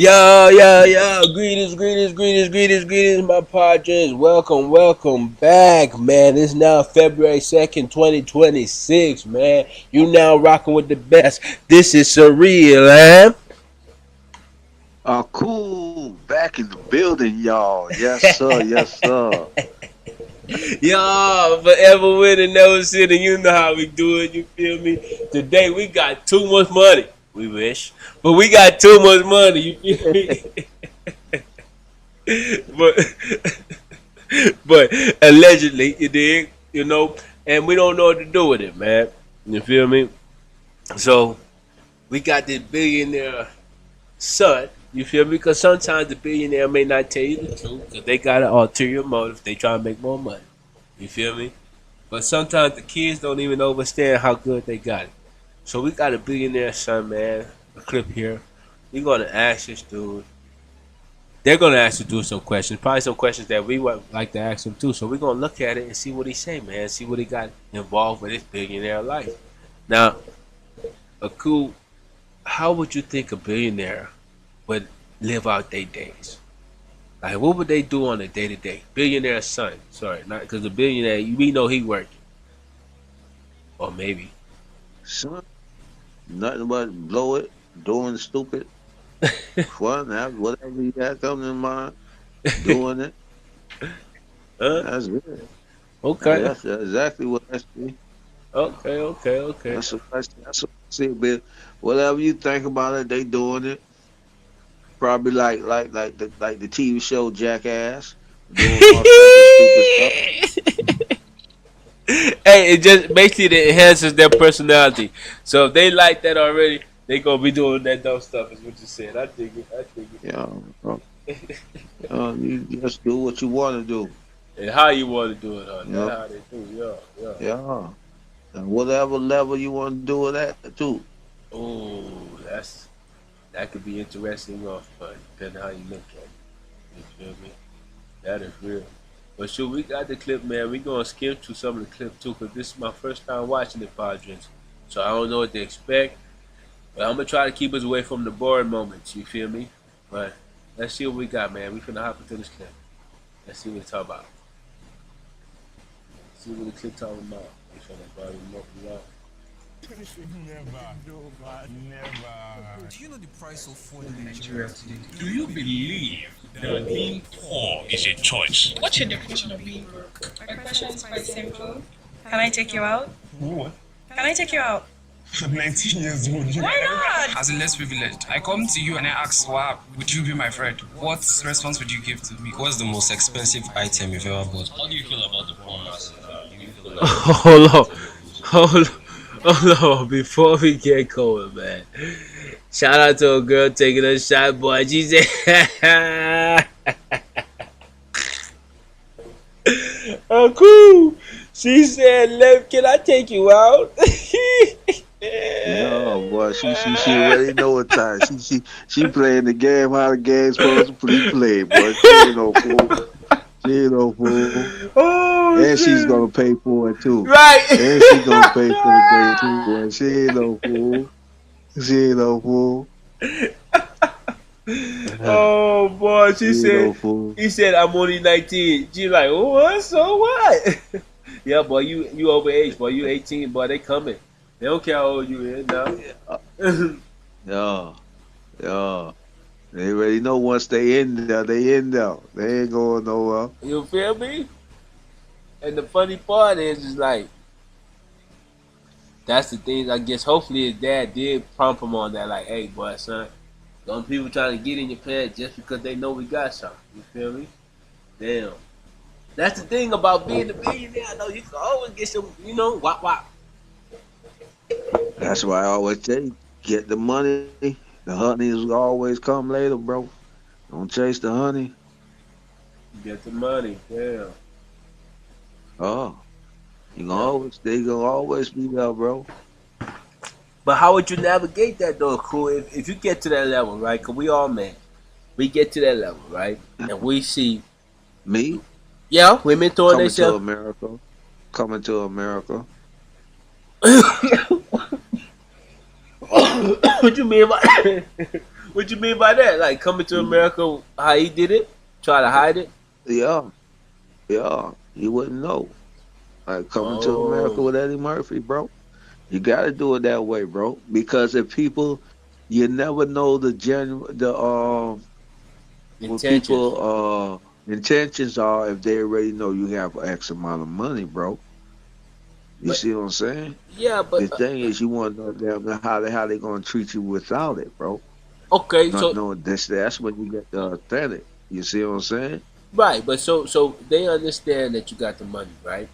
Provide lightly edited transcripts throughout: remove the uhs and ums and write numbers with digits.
Yo. Greetings, my padres. Welcome back, man. It's now February 2nd, 2026, man. You now rocking with the best. This is surreal, man. Cool. Back in the building, y'all. Yes, sir. Yes, sir. Yo, forever winning, never sitting. You know how we do it. You feel me? Today we got too much money. We wish, but we got too much money. You feel me? but but allegedly, you dig? And we don't know what to do with it, man. You feel me? So we got this billionaire son. You feel me? Because sometimes the billionaire may not tell you the truth because they got an ulterior motive. They try to make more money. You feel me? But sometimes the kids don't even understand how good they got it. So we got a billionaire son, man. A clip here. We're gonna ask this dude. They're gonna ask to do some questions, probably some questions that we would like to ask him too. So we're gonna look at it and see what he say, man. See what he got involved with his billionaire life. Now, Aku, how would you think a billionaire would live out their days? Like, what would they do on a day to day? Billionaire son, sorry, not because the billionaire we know he working, or maybe. Son, nothing but blow it, doing stupid, fun, whatever you got coming in mind, doing it. Huh? That's it. Okay, That's exactly what I see. okay. That's what I see. But whatever you think about it, they doing it. Probably like the TV show Jackass, doing all type of stupid stuff. Hey, it just basically it enhances their personality. So if they like that already, they gonna be doing that dumb stuff. Is what you said. I think it. I think You know, you just do what you want to do. it. And how you want to do it, on You that know, how they do. Yeah. yeah. And whatever level you want to do it at, too. Oh, that could be interesting, or fun, depending how you look at it. You feel me? That is real. But sure, we got the clip, man. We gonna skip to some of the clip too, cause this is my first time watching the Padres, so I don't know what to expect. But I'm gonna try to keep us away from the boring moments. You feel me? But let's see what we got, man. We finna hop into this clip. Let's see what it's talking about. See what the clip talking about. We finna probably look it up. Never, no, God, never. Do you know the price of food in Nigeria today? Do you believe that being poor is a choice? What's your definition of being broke? My question is quite simple. Can I take you out? What? Can I take you out? I'm 19 years old. Why not? As a less privileged, I come to you and I ask, "Why would you be my friend?" What response would you give to me? What's the most expensive item you've ever bought? How do you feel about the poor masses? Do you feel like Hold on, hold on, hold on. Before we get going, man. Shout out to a girl taking a shot, boy. She said, "Oh, cool." She said, "Can I take you out?" No, boy, she already know what time. She playing the game how the game's supposed to be played, boy. She ain't no fool. She ain't no fool. Oh And she's shit! gonna pay for it too. And she gonna pay for the Right. day too, boy. She ain't no fool. She ain't no fool. Oh boy, She she ain't said. no fool. He said, "I'm only 19." She's like, "What? So what?" Yeah, boy, you over age, boy. You 18, boy. They coming. They don't care how old you is now. Yeah, yeah. They already know once they in there, they in there. They ain't going nowhere. You feel me? And the funny part is like that's the thing. I guess hopefully his dad did prompt him on that. Like, hey, boy, son, don't people trying to get in your pants just because they know we got something. You feel me? Damn. That's the thing about being a billionaire. I know you can always get some, wop wop. That's why I always say, get the money. The honey is always come later, bro. Don't chase the honey. Get the money. Damn. Oh, Yeah. they gonna always be there, bro. But how would you navigate that though, cool? If you get to that level, right? Cause we all men, we get to that level, right? And we see, Me yeah, women throwing coming to themselves. America, coming to America. What you mean by What you mean by that? Like coming to America, how he did it? Try to hide it? Yeah, yeah. You wouldn't know. Like coming to America Oh, with Eddie Murphy, bro. You got to do it that way, bro. Because if people, you never know what intentions. people intentions are if they already know you have X amount of money, bro. You But see what I'm saying? yeah, The but thing is, you want to know them how they gonna treat you without it, bro. okay, Not so knowing this. That's when you get the authentic. You see what I'm saying? right, but so they understand that you got the money, right?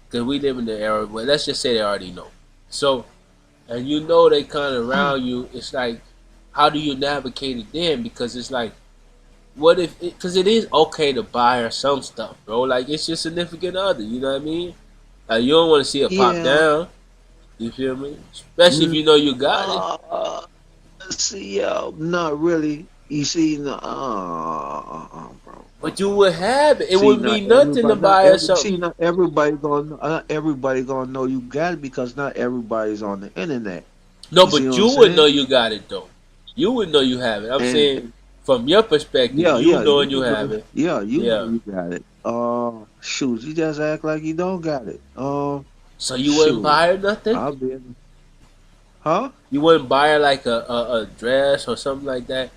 Because we live in the era where let's just say they already know. So and you know they kind of around you. It's like, how do you navigate it then? Because it's like, what if? Because it is okay to buy her some stuff, bro. Like it's your significant other. You know what I mean? Like you don't want to see her pop Yeah. down. You feel me? Especially if Mm, you know you got it. Uh, See, not really. You see, no, bro. But you would have it. It See, wouldn't be nothing to buy her something. not everybody gonna know you got it because not everybody's on the internet. No, You see but what you I'm would know saying? you got it though. You would know you have it. I'm And, saying from your perspective, yeah, you yeah, you knowing you would have know. it. Yeah, you know Yeah. you got it. Shoot, you just act like you don't got it. So you wouldn't Shoot, buy her nothing. I'll be in. Huh? You wouldn't buy her like a dress or something like that.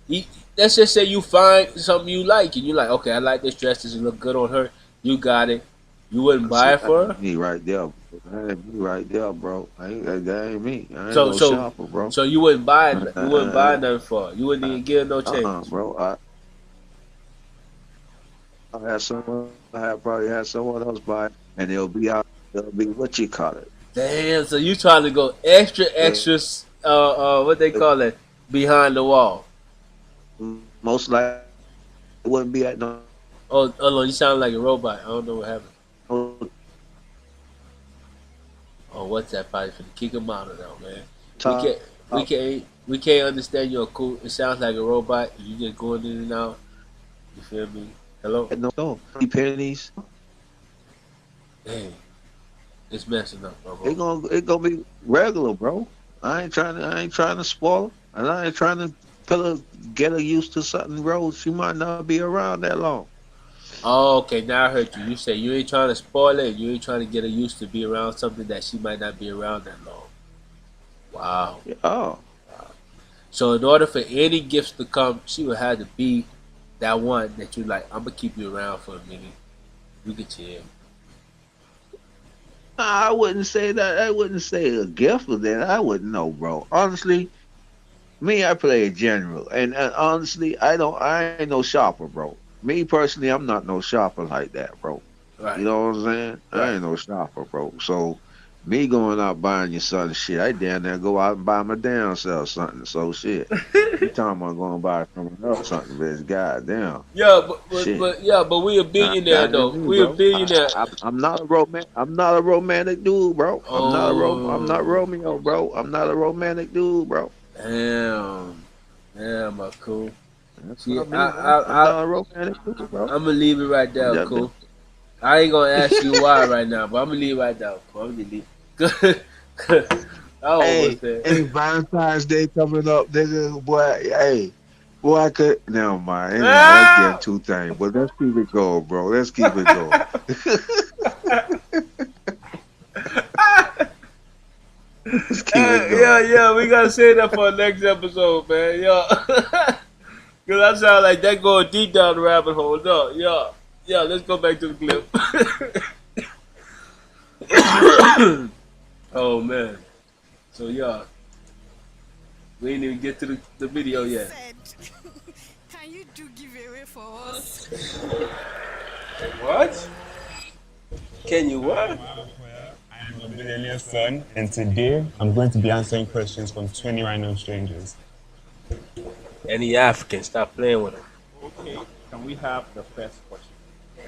You, let's just say you find something you like and you like, okay, I like this dress. Does it look good on her? You got it. You wouldn't buy See, it that for her. ain't me right there. That ain't me right there, bro. That ain't me. I ain't So no so shopper, bro. so you wouldn't buy it. You wouldn't buy Uh, nothing for her. You wouldn't even give her no change. bro. I had probably had someone else buy it, and It'll be what you call it. Damn. So you trying to go extra Uh, extras? What they call it? Behind the wall. Most likely it wouldn't be at Oh, no, you sound like a robot. I don't know what happened. no Oh, what's that? Probably for the kick him out of there, man. We top. can't, we can't understand your cool. It sounds like a robot. You just going in and out. You feel me? Hello. At no store. Pennies. Hey, it's messing up, bro. It gonna be regular, bro. I ain't trying to spoil her, and I ain't trying to get her used to something, bro. She might not be around that long. Oh, okay. Now I heard you. You say you ain't trying to spoil it. You ain't trying to get her used to be around something that she might not be around that long. Wow. Oh, So in order for any gifts to come, she would have to be that one that you like. I'm gonna keep you around for a minute. You can chill. I wouldn't say that. I wouldn't say a gift for that. I wouldn't know, bro. Honestly, me, I play a general, and honestly, I don't. I ain't no shopper, bro. Me personally, I'm not no shopper like that, bro. You Right. know what I'm saying? I Right. ain't no shopper, bro. So me going out buying your son shit, I damn near go out and buy my damn self something. So shit. You talking about going to buy someone else something, bitch? Goddamn. Yeah, Shit. but we a billionaire That ain't though. me, We a bro. billionaire. I'm not a I'm not a romantic dude, bro. I'm not Oh, Romeo, bro. I'm not a romantic dude, bro. damn, damn, my cool. That's what See, I mean, bro. I'm not a romantic dude, bro. I'm gonna leave it right I'm there, just cool. I ain't gonna ask you why right now, but I'm gonna leave it right there. Cool. I'm gonna leave. I almost Hey, said. hey, Valentine's Day coming up, nigga. Boy, hey, boy, I could. Never mind. Anyhow, let's get Ah! two things, but let's keep it going, bro. Let's keep it going. Let's keep it Yeah, going. yeah, we gotta say that for the next episode, man. Yeah. Cause I sound like that going deep down the rabbit hole. No, yeah. Yeah, let's go back to the clip. Oh man. So yeah, we didn't even get to the video yet. Said, can you do giveaway for us? What? Can you what? I'm a billionaire son, and today I'm going to be answering questions from 20 random strangers. Any African, stop playing with them. Okay, can we have the first question?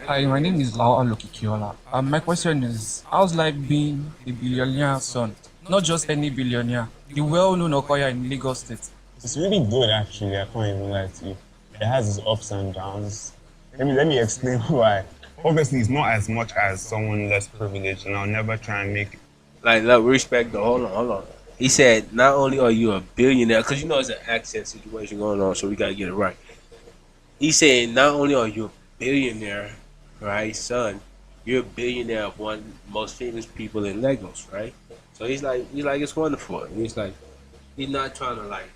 Hi, my name is Lao Alokikiola. My question is, how's life being a billionaire son? Not just any billionaire, the well-known Okoya in Lagos State. It's really good, actually. I can't even lie to you. It has its ups and downs. Let me explain why. Obviously, it's not as much as someone less privileged, and I'll never try and make. Like, look, respect though. Hold on. He said, not only are you a billionaire, because you know it's an accent situation going on, so we gotta get it right. He said, not only are you a billionaire, right, son, you're a billionaire of one of the most famous people in Lagos, right? So he's like, it's wonderful. And he's like, he's not trying to like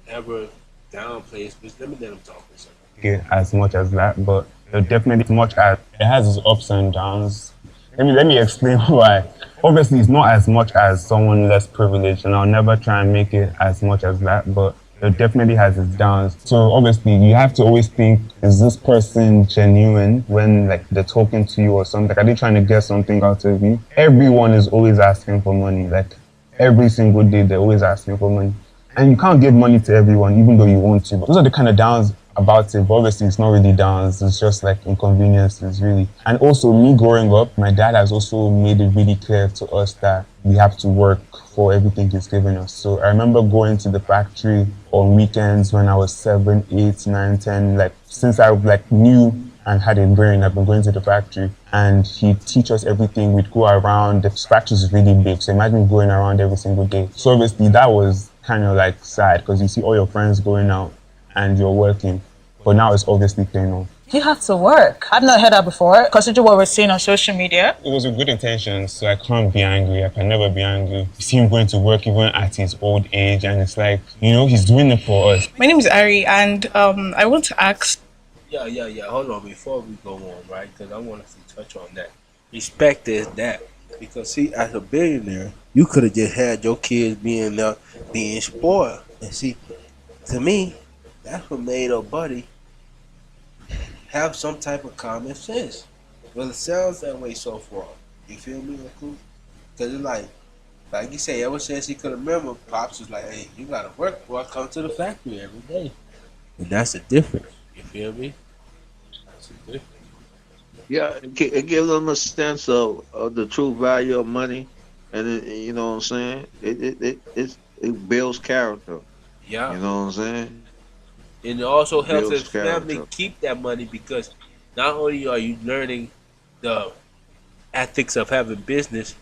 ever downplay it, but let him talk for a second. It as much as that, but definitely as much as it has its ups and downs. Let me explain why. Obviously, it's not as much as someone less privileged, and I'll never try and make it as much as that, but it definitely has its downs. So obviously, you have to always think, is this person genuine when like they're talking to you or something? Like, are they trying to get something out of you? Everyone is always asking for money. Like, every single day, they're always asking for money. And you can't give money to everyone, even though you want to. But those are the kind of downs about it, but obviously it's not really downs, it's just like inconveniences really. And also me growing up, my dad has also made it really clear to us that we have to work for everything he's given us. So I remember going to the factory on weekends when I was 7, 8, 9, 10, like since I like knew and had a brain, I've been going to the factory and he'd teach us everything. We'd go around, the factory is really big, so imagine going around every single day. So obviously that was kind of like sad because you see all your friends going out and you're working. But now it's obviously paying off. You have to work. I've not heard that before. Consider what we're seeing on social media. It was with good intentions, so I can't be angry. I can never be angry. You see him going to work even at his old age, and it's like, you know, he's doing it for us. My name is Ari, and I want to ask. Yeah. Hold on, before we go on, right? Because I want us to touch on that. Respect is that. Because see, as a billionaire, you could have just had your kids being spoiled. And see, to me, that's what made a buddy have some type of common sense. Well, it sounds that way so far. You feel me, Uncle? Because it's like you say, ever since he could remember, Pops was like, hey, you gotta work before I come to the factory every day. And that's the difference. You feel me? That's the difference. Yeah, it gives them a sense of the true value of money, and you know what I'm saying. It builds character. Yeah. You know what I'm saying. And it also helps Builds his family character. keep that money because not only are you learning the ethics of having business,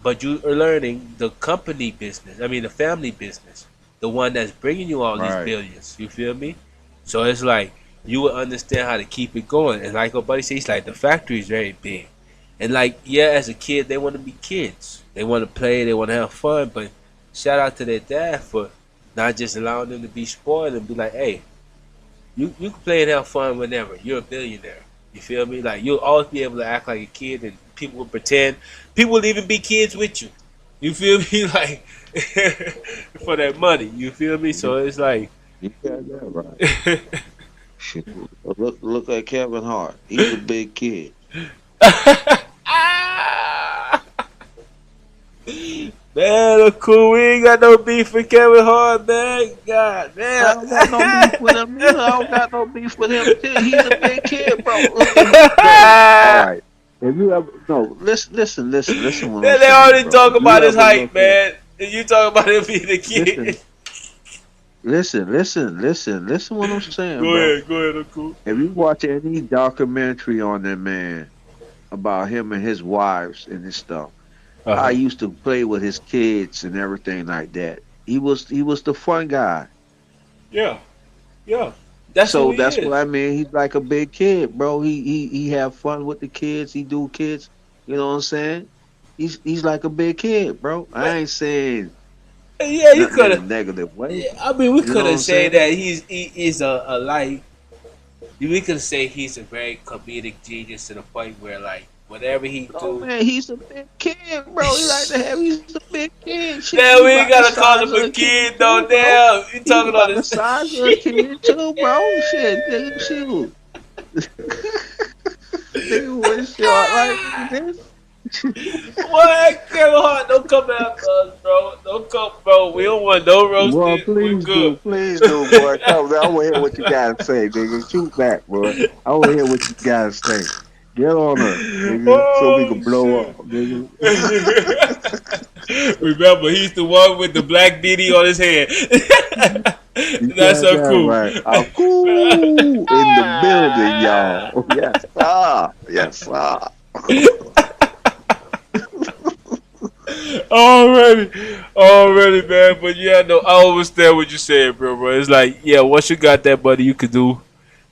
but you are learning the company business. I mean, the family business, the one that's bringing you all Right. these billions. You feel me? So it's like you will understand how to keep it going. And like our buddy says, he's like the factory is very big. And like, yeah, as a kid, they want to be kids. They want to play. They want to have fun. But shout out to their dad for not just allowing them to be spoiled and be like, hey, you can play and have fun whenever. You're a billionaire. You feel me? Like, you'll always be able to act like a kid and people will pretend. People will even be kids with you. You feel me? Like, for that money. You feel me? So it's like, You got that right. Shit. Look at Kevin Hart. He's a big kid. man, look cool. We ain't got no beef with Kevin Hart, man. God I damn. don't got no beef with him. I don't got no beef with him too. He's a big kid, bro. Look at all right. If you ever listen. What I'm They saying, already bro. talk If you about his ever height, look man. And you talk about him being a kid. Listen what I'm saying, Go bro. ahead, Uncle. If you watch any documentary on that man about him and his wives and his stuff, I used to play with his kids and everything like that. He was the fun guy. Yeah. That's So who he that's is. what I mean. He's like a big kid, bro. He have fun with the kids. He do kids. You know what I'm saying? He's like a big kid, bro. I ain't saying Yeah, you nothing could in a have. negative way. I mean, we You know could what I'm have said saying? that he is a like. We could say he's a very comedic genius to the point where like whatever he Oh do. man, he's a big kid, bro. He like to have. He's a big kid. Shit, Damn, he we ain't about the gotta call size him of a a kid kid though. too, bro. Damn, you He's talking on about the this. size of a kid too, bro. Shit, nigga, shoot. Nigga was short like this. What? Kevin Hart, don't come after us, bro. Don't come, bro. We don't want no Boy, roasted. We good. please do, boy. Come, I want to hear what you gotta say, nigga. Shoot back, boy. I want to hear what you gotta say. Get on her, nigga, so we Oh can blow shit. up, nigga. Remember, he's the one with the black beanie on his head. You That's got so that cool. right. I'm cool in the building, y'all. Yes, sir. Yes, sir. already, man. But yeah, no, I understand what you're saying, bro. It's like, yeah, once you got that money, you can do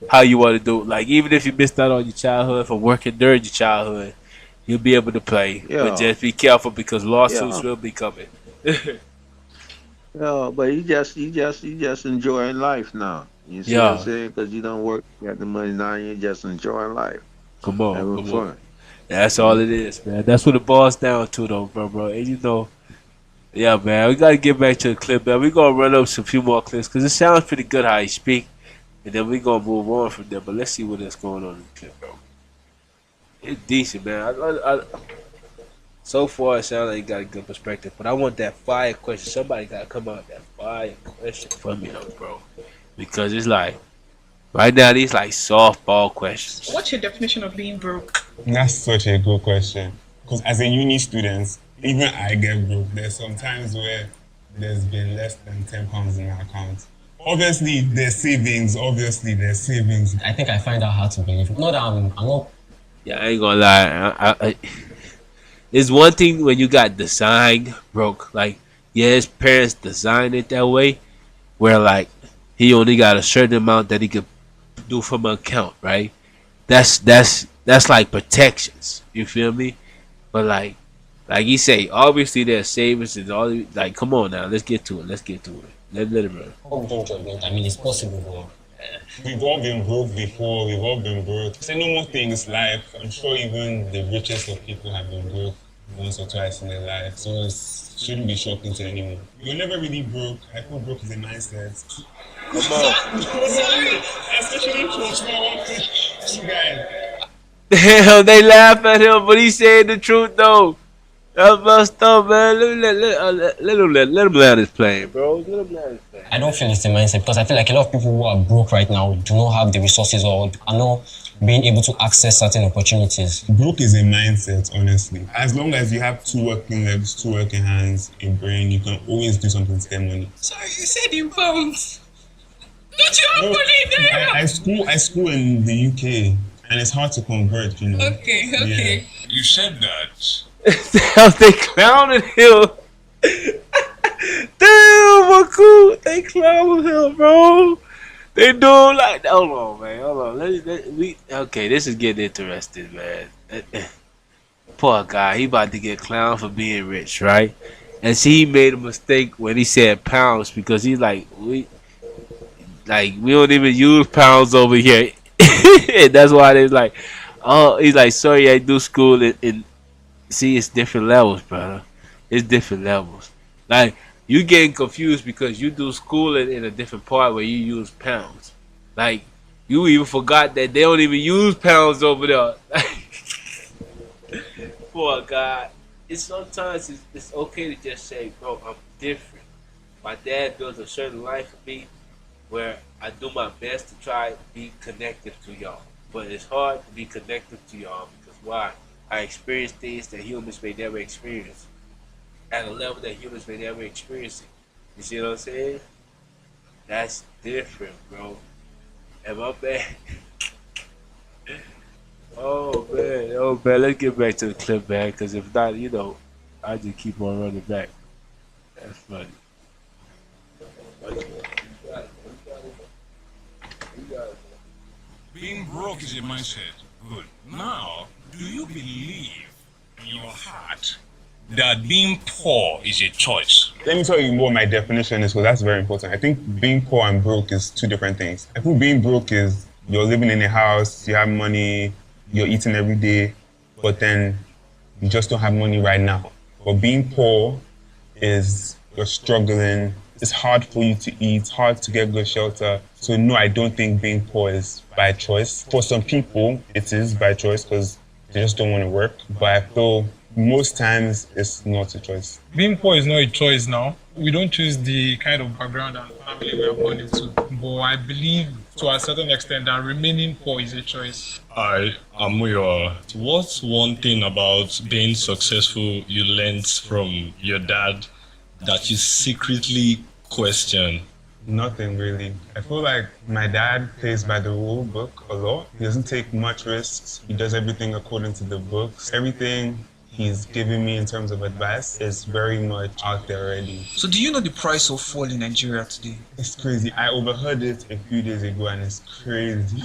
how you want to do it. Like, even if you missed out on your childhood from working during your childhood, you'll be able to play. Yeah. But just be careful because lawsuits Yeah. will be coming. Yeah, but you just enjoying life now. You see what I'm Yeah, saying? Because you don't work, you got the money now. You just enjoying life, come on, having come on. fun. That's all it is, man. That's what it boils down to, though, bro. And you know, yeah, man, we gotta get back to the clip, man. We gonna run up some few more clips because it sounds pretty good how he speak, and then we gonna move on from there. But let's see what is going on in the clip, bro. It's decent, man. So far, it sounds like you got a good perspective, but I want that fire question. Somebody gotta come out with that fire question for me, though, bro, because it's like right now these like softball questions. What's your definition of being broke? That's such a good question. Because as a uni student, even I get broke. There's some times where there's been less than £10 in my account. Obviously, there's savings. I think I find that hard to believe. Not that I'm not. Yeah, I ain't gonna lie. It's one thing when you got designed broke. Like, yeah, his parents designed it that way, where like he only got a certain amount that he could do from an account, right? That's like protections. You feel me? But like you say, obviously there's savings and all. Like, come on now, let's get to it. Let it run. I mean, it's possible, but We've all been broke before, we've all been broke. Say no more things life. I'm sure even the richest of people have been broke once or twice in their life. So it shouldn't be shocking to anyone. You're never really broke. I feel broke is a mindset. Come on. Especially for small you guys. Damn, they laugh at him, but he's saying the truth though. That's messed up, man. Let him land his plane, bro. Let him land his plane. I don't feel it's the mindset because I feel like a lot of people who are broke right now do not have the resources or are not being able to access certain opportunities. Broke is a mindset, honestly. As long as you have two working legs, two working hands, a brain, you can always do something to get money. Sorry, you said in pounds. Don't you have money there? I school in the UK, and it's hard to convert, you know. Okay. You said that. Damn, they clowning him. Damn, Maku, they clowning him, bro. They doing like, hold on, man, hold on. Okay, this is getting interesting, man. Poor guy, he about to get clowned for being rich, right? And see, he made a mistake when he said pounds because he's like, we don't even use pounds over here. And that's why they like, oh, he's like, sorry, I do school in. See, it's different levels, brother. It's different levels. Like, you getting confused because you do schooling in a different part where you use pounds. Like, you even forgot that they don't even use pounds over there. Poor guy. Sometimes it's okay to just say, bro, I'm different. My dad built a certain life for me where I do my best to try to be connected to y'all. But it's hard to be connected to y'all because why? I experience things that humans may never experience at a level that humans may never experience it. You see what I'm saying? That's different, bro. And my bad. Oh man, let's get back to the clip, man, because if not, you know, I just keep on running back. That's funny. Being broke is a mindset. Good. Now, do you believe in your heart that being poor is a choice? Let me tell you what my definition is, because that's very important. I think being poor and broke is two different things. I think being broke is you're living in a house, you have money, you're eating every day, but then you just don't have money right now. But being poor is you're struggling, it's hard for you to eat, hard to get good shelter. So no, I don't think being poor is by choice. For some people, it is by choice because they just don't want to work. But I feel most times it's not a choice. Being poor is not a choice now. We don't choose the kind of background and family we are born into. But I believe to a certain extent that remaining poor is a choice. I am your. What's one thing about being successful you learned from your dad that you secretly question? Nothing really. I feel like my dad plays by the rule book a lot. He doesn't take much risks. He does everything according to the books. Everything he's giving me in terms of advice is very much out there already. So do you know the price of fuel in Nigeria today? It's crazy. I overheard it a few days ago and it's crazy.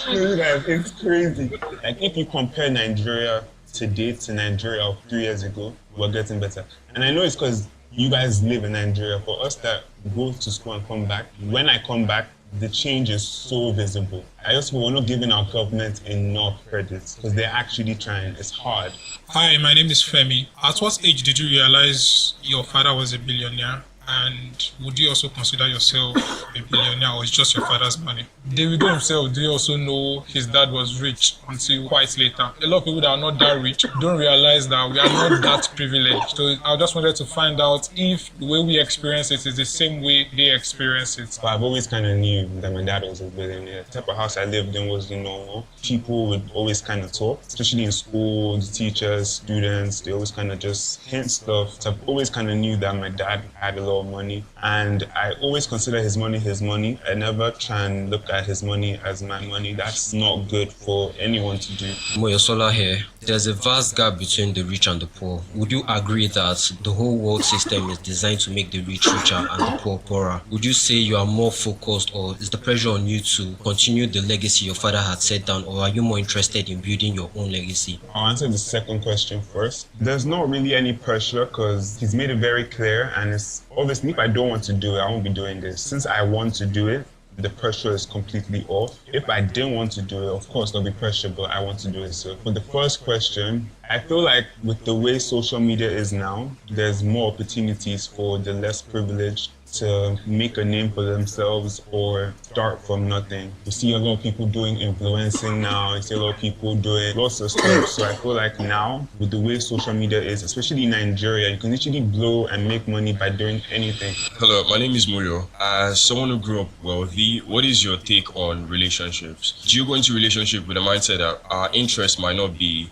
It's crazy. Like if you compare Nigeria today to Nigeria of 3 years ago, we're getting better. And I know it's because you guys live in Nigeria. For us that go to school and come back, when I come back, the change is so visible. I also we're not giving our government enough credit because they're actually trying. It's hard. Hi, my name is Femi. At what age did you realize your father was a billionaire? And would you also consider yourself a billionaire, or it's just your father's money? Davido himself didn't also know his dad was rich until quite later. A lot of people that are not that rich don't realize that we are not that privileged. So I just wanted to find out if the way we experience it is the same way they experience it. But I've always kind of knew that my dad was a billionaire. The type of house I lived in was the normal. People would always kind of talk, especially in school, the teachers, students, they always kind of just hint stuff. So I've always kind of knew that my dad had a lot of money, and I always consider his money his money. I never try and look at his money as my money. That's not good for anyone to do. Moyosola here. There's a vast gap between the rich and the poor. Would you agree that the whole world system is designed to make the rich richer and the poor poorer? Would you say you are more focused, or is the pressure on you to continue the legacy your father had set down, or are you more interested in building your own legacy? I'll answer the second question first. There's not really any pressure because he's made it very clear, and it's obviously if I don't want to do it, I won't be doing this. Since I want to do it, the pressure is completely off. If I didn't want to do it, of course there'll be pressure, but I want to do it. So for the first question, I feel like with the way social media is now, there's more opportunities for the less privileged to make a name for themselves or start from nothing. You see a lot of people doing influencing now, you see a lot of people doing lots of stuff. So I feel like now, with the way social media is, especially in Nigeria, you can literally blow and make money by doing anything. Hello, my name is Muyo. As someone who grew up wealthy, what is your take on relationships? Do you go into a relationship with a mindset that our interest might not be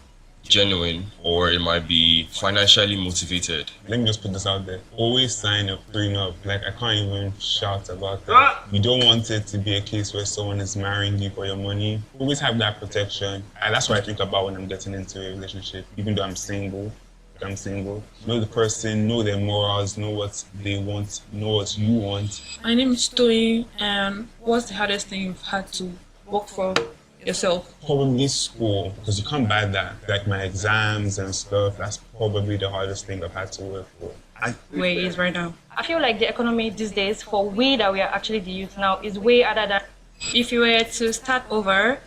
genuine, or it might be financially motivated? Let me just put this out there. Always sign a prenup. Like, I can't even shout about that. You don't want it to be a case where someone is marrying you for your money. Always have that protection. And that's what I think about when I'm getting into a relationship. Even though I'm single, know the person, know their morals, know what they want, know what you want. My name is Toyin, and what's the hardest thing you've had to work for yourself? Probably school, because you can't buy that. Like my exams and stuff, that's probably the hardest thing I've had to work for. Where it is right now. I feel like the economy these days, for we that we are actually the youth now, is way other than if you were to start over.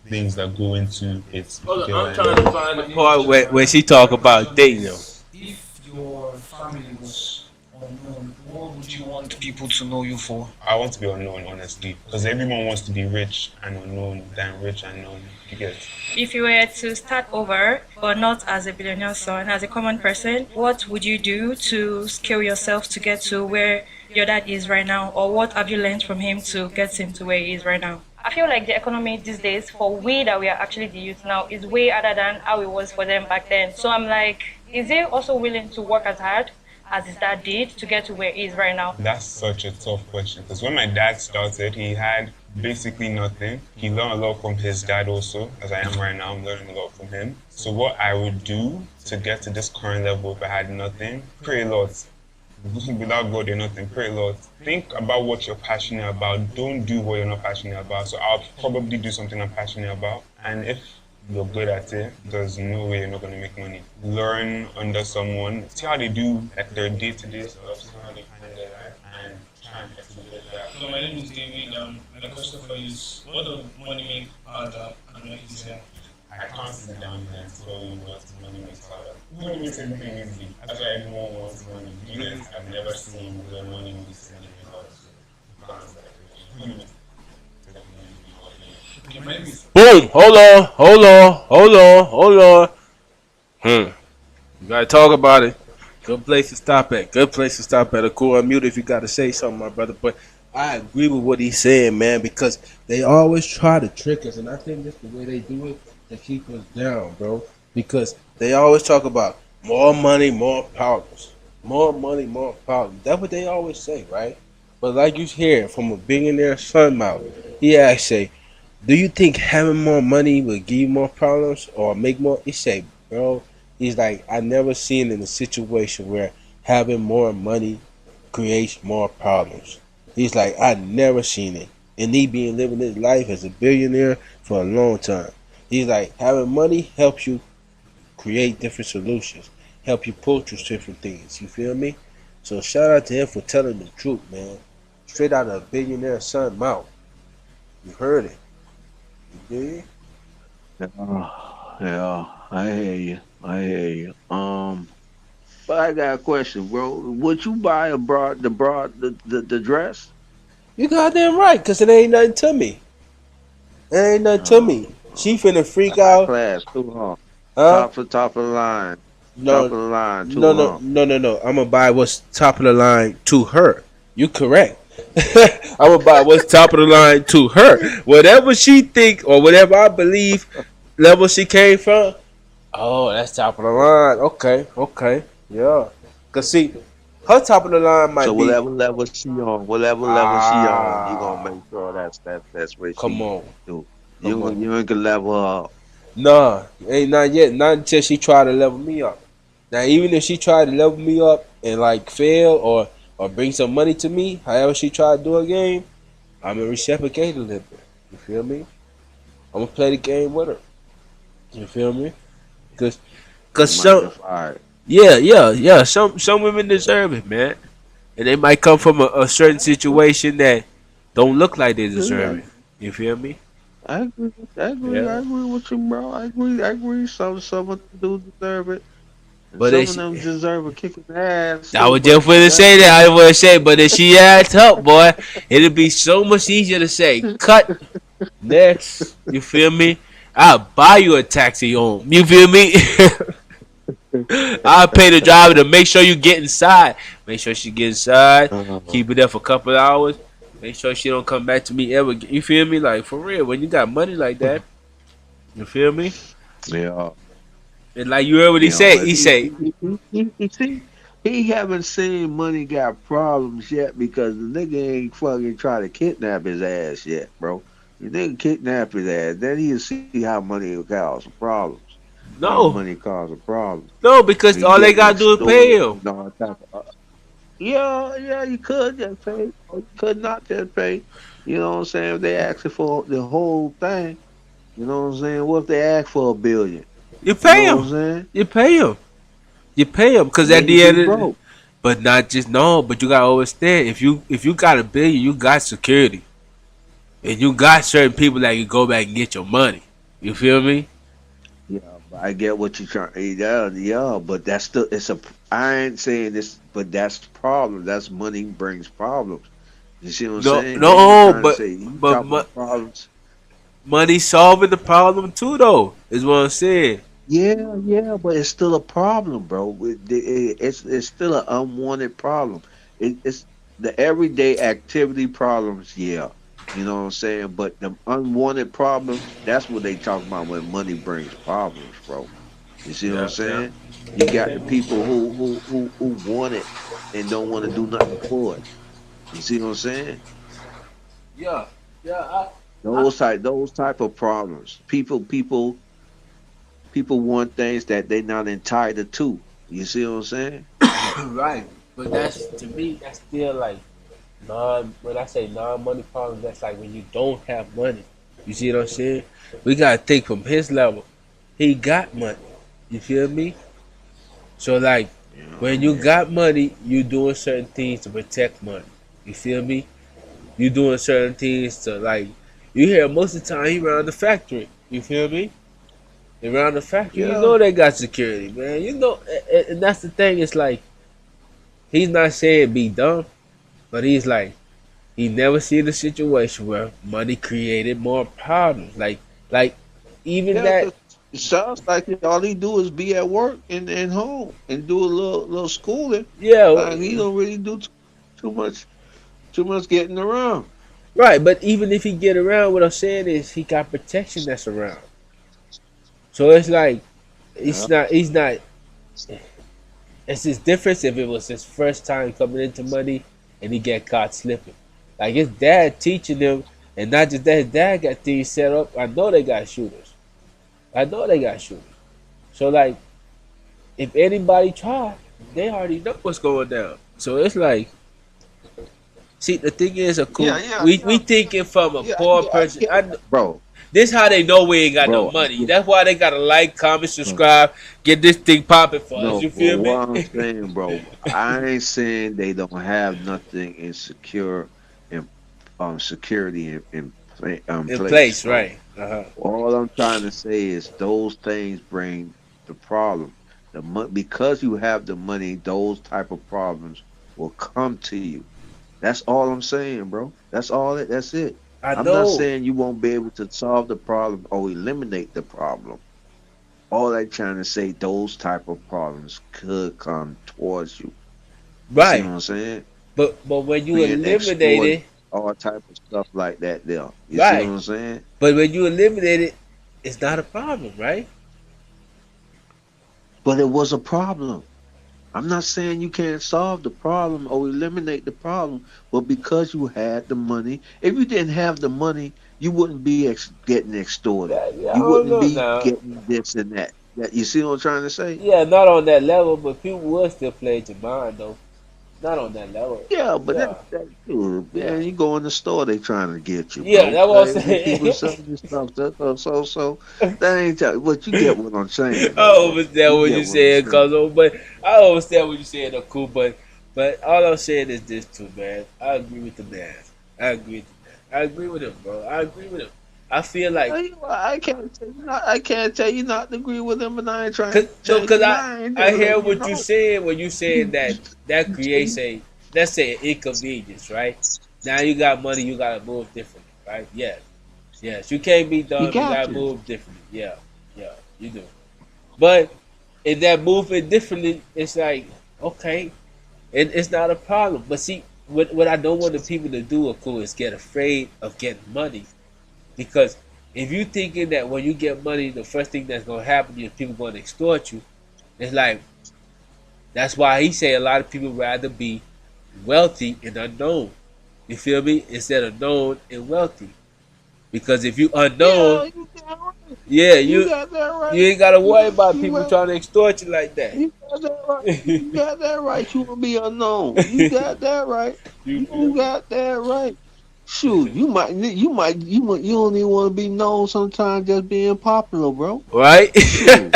Things that go into it. Hold on, I'm trying to find the part where she talk about dating them. If your family was unknown, what would you want people to know you for? I want to be unknown, honestly, because everyone wants to be rich and unknown than rich and known. You get it? If you were to start over, but not as a billionaire son, as a common person, what would you do to scale yourself to get to where your dad is right now? Or what have you learned from him to get him to where he is right now? I feel like the economy these days, for we that we are actually the youth now, is way other than how it was for them back then. So I'm like, is he also willing to work as hard as his dad did to get to where he is right now? That's such a tough question, because when my dad started, he had basically nothing. He learned a lot from his dad also, as I am right now. I'm learning a lot from him. So what I would do to get to this current level if I had nothing, pray a lot. Without God, you're nothing. Pray a lot. Think about what you're passionate about. Don't do what you're not passionate about. So I'll probably do something I'm passionate about. And if you're good at it, there's no way you're not going to make money. Learn under someone. See how they do like their day-to-day stuff. See how they handle their life and try and expedite that. So my name is David. And the question for you is, what does money make harder and make easier? I can't sit down here and tell you what money makes harder. Money makes everything easy. That's why everyone wants money. You guys have never seen where money makes anything harder. Boom! Hold on. You gotta talk about it. Good place to stop at. Cool, unmute if you gotta say something, my brother. But I agree with what he's saying, man, because they always try to trick us, and I think that's the way they do it to keep us down, bro. Because they always talk about more money, more problems. More money, more problems. That's what they always say, right? But like you hear from a billionaire son mouth, he actually say, do you think having more money will give you more problems or make more? He say, bro, He's like, I never seen in a situation where having more money creates more problems. He's like, I never seen it. And he been living his life as a billionaire for a long time. He's like, having money helps you create different solutions, help you pull through different things. You feel me? So shout out to him for telling the truth, man. Straight out of a billionaire son mouth. You heard it. You did? Yeah, I hear you. I hear you. But I got a question, bro. Would you buy the dress? You goddamn right, cause it ain't nothing to me. It ain't nothing to me. She finna freak High out. class, too hard. Huh? Top of the line. Top of No, the line, too no, no, long. no, no, no. I'm gonna buy what's top of the line to her. You correct. I'm gonna buy what's top of the line to her. Whatever she think or whatever I believe level she came from. Oh, that's top of the line. Okay, okay, yeah. Cause see, her top of the line might So be. whatever level she on, you gonna make sure that's where Come she on, do. come on. You ain't gonna level her up. Nah, ain't not yet. Not until she try to level me up. Now, even if she try to level me up and like fail or bring some money to me, however she try to do a game, I'm gonna reciprocate a little bit. You feel me? I'm gonna play the game with her. You feel me? Cause, cause You might some, get fired. yeah. Some women deserve it, man, and they might come from a certain situation that don't look like they deserve it. You feel me? I agree. I Yeah. agree with you, bro. I agree. Some of them do deserve it, and But some if of she, them deserve a kick in the ass I too. was just But gonna that's say that. I was gonna say, but if she asked help, boy, it'd be so much easier to say, cut next. You feel me? I'll buy you a taxi home. You feel me? I'll pay the driver to make sure you get inside. Make sure she get inside. Keep it there for a couple of hours. Make sure she don't come back to me ever. You feel me? Like for real, when you got money like that, you feel me? yeah. And like you heard what he You know, said. but He said, he see, he haven't seen money got problems yet because the nigga ain't fucking try to kidnap his ass yet, bro. The nigga kidnap his ass, then he'll see how money will cause problems. How no, money cause a problem. no, because He all they getting gotta do is pay extorted him. and all type of. Yeah, you could just pay, or you could not just pay. You know what I'm saying? If they asking for the whole thing, you know what I'm saying? What if they ask for $1 billion? You You pay know what him. I'm saying? You pay him. You pay him because at Then you the end be of the, broke. but not just no, but you gotta understand if you got $1 billion, you got security, and you got certain people that can go back and get your money. You feel me? Yeah, but I get what you're trying. Yeah, but that's still it's a. I ain't saying this, but that's the problem. That's money brings problems. You see what I'm No, saying? Then you no, trying to say you but talking about problems. money solving the problem too, though. Is what I'm saying. Yeah, but it's still a problem, bro. It's still an unwanted problem. It's the everyday activity problems. Yeah, you know what I'm saying. But the unwanted problems, that's what they talk about when money brings problems, bro. You see what I'm Yeah, yeah. saying? You got the people who want it and don't want to do nothing for it. You see what I'm saying? Yeah, yeah. Those type of problems. People want things that they not entitled to. You see what I'm saying? Right, but that's to me. That's still like non. When I say non-money problems, that's like when you don't have money. You see what I'm saying? We gotta think from his level. He got money. You feel me? So like when you got money, you doing certain things to protect money. You feel me? You doing certain things to like. You hear most of the time he around the factory. You feel me? Around the factory, you Yeah. know they got security, man. You know, and that's the thing. It's like he's not saying be dumb, but he's like he never seen a situation where money created more problems. Like even Yeah, that, 'cause it sounds like all he do is be at work and home and do a little schooling. yeah, Like he don't really do too much too much getting around. right. But even if he get around, what I'm saying is he got protection that's around. So it's like Yeah. it's not. He's not. It's his difference if it was his first time coming into money and he get caught slipping. Like his dad teaching him, and not just that, his dad got things set up. I know they got shooters. I know they got shooters. So like if anybody try, they already know what's going down. So it's like, see, the thing is, a Yeah, cool. yeah, We yeah, thinking from a yeah. poor I person. get it, bro. This how they know we ain't got no Bro, I money. get That's why they gotta like, comment, it. subscribe, get this thing popping for us. No, You but feel me? what I'm saying, bro, I ain't saying they don't have nothing in in security in In place, place, bro. right? Uh-huh. All I'm trying to say is those things bring the problem. Because you have the money, those type of problems will come to you. That's all I'm saying, bro. That's all. That's it. I I'm not know. saying you won't be able to solve the problem or eliminate the problem. All I'm trying to say, those type of problems could come towards you. You see what Right. I'm saying? But when you Being eliminate extorted, it, all type of stuff like that. There, you see what right. I'm saying? But when you eliminate it, it's not a problem, right? But it was a problem. I'm not saying you can't solve the problem or eliminate the problem, but because you had the money, if you didn't have the money, you wouldn't be getting extorted. Yeah, I You don't wouldn't know be now. getting this and that. You see what I'm trying to say? Yeah, not on that level, but people will still play your mind though. Not on that level. Yeah, but Yeah, that too. yeah. Man, you go in the store, they trying to get you, Yeah, bro. that's what I'm Like, people saying. selling this stuff, so that ain't but you get what I'm saying, though, I bro. understand You what get you're what I'm saying, saying. Cuzzo, but I understand what you're saying, though, cool. But all I'm saying is this too, man. I agree with the man. I agree with the man. I agree with him, bro. I agree with him. I feel like, I can't tell you not. I can't tell you not to agree with him, and I ain't trying cause to no, change cause your mind. I Just hear letting you what you know. saying when you saying that creates a, let's say, an inconvenience, right? Now you got money, you gotta move differently, right? Yes, yes. You can't be You dumb. You got gotta to. move differently. Yeah, yeah, you do. But in that moving differently, it's like, okay, it's not a problem. But see, what I don't want the people to do, of course, is get afraid of getting money. Because if you thinking that when you get money, the first thing that's gonna happen to you is people gonna extort you, it's like, that's why he say a lot of people rather be wealthy and unknown. You feel me? Instead of known and wealthy. Because if you unknown, Yeah, you got right. yeah, You got that you right. ain't gotta worry about You people got. trying to extort you like that. You got that right. You got that right. You will be unknown. You got that right. You feel You me? got that right. Shoot, you don't even want to be known sometimes just being popular, bro. Right? Shoot.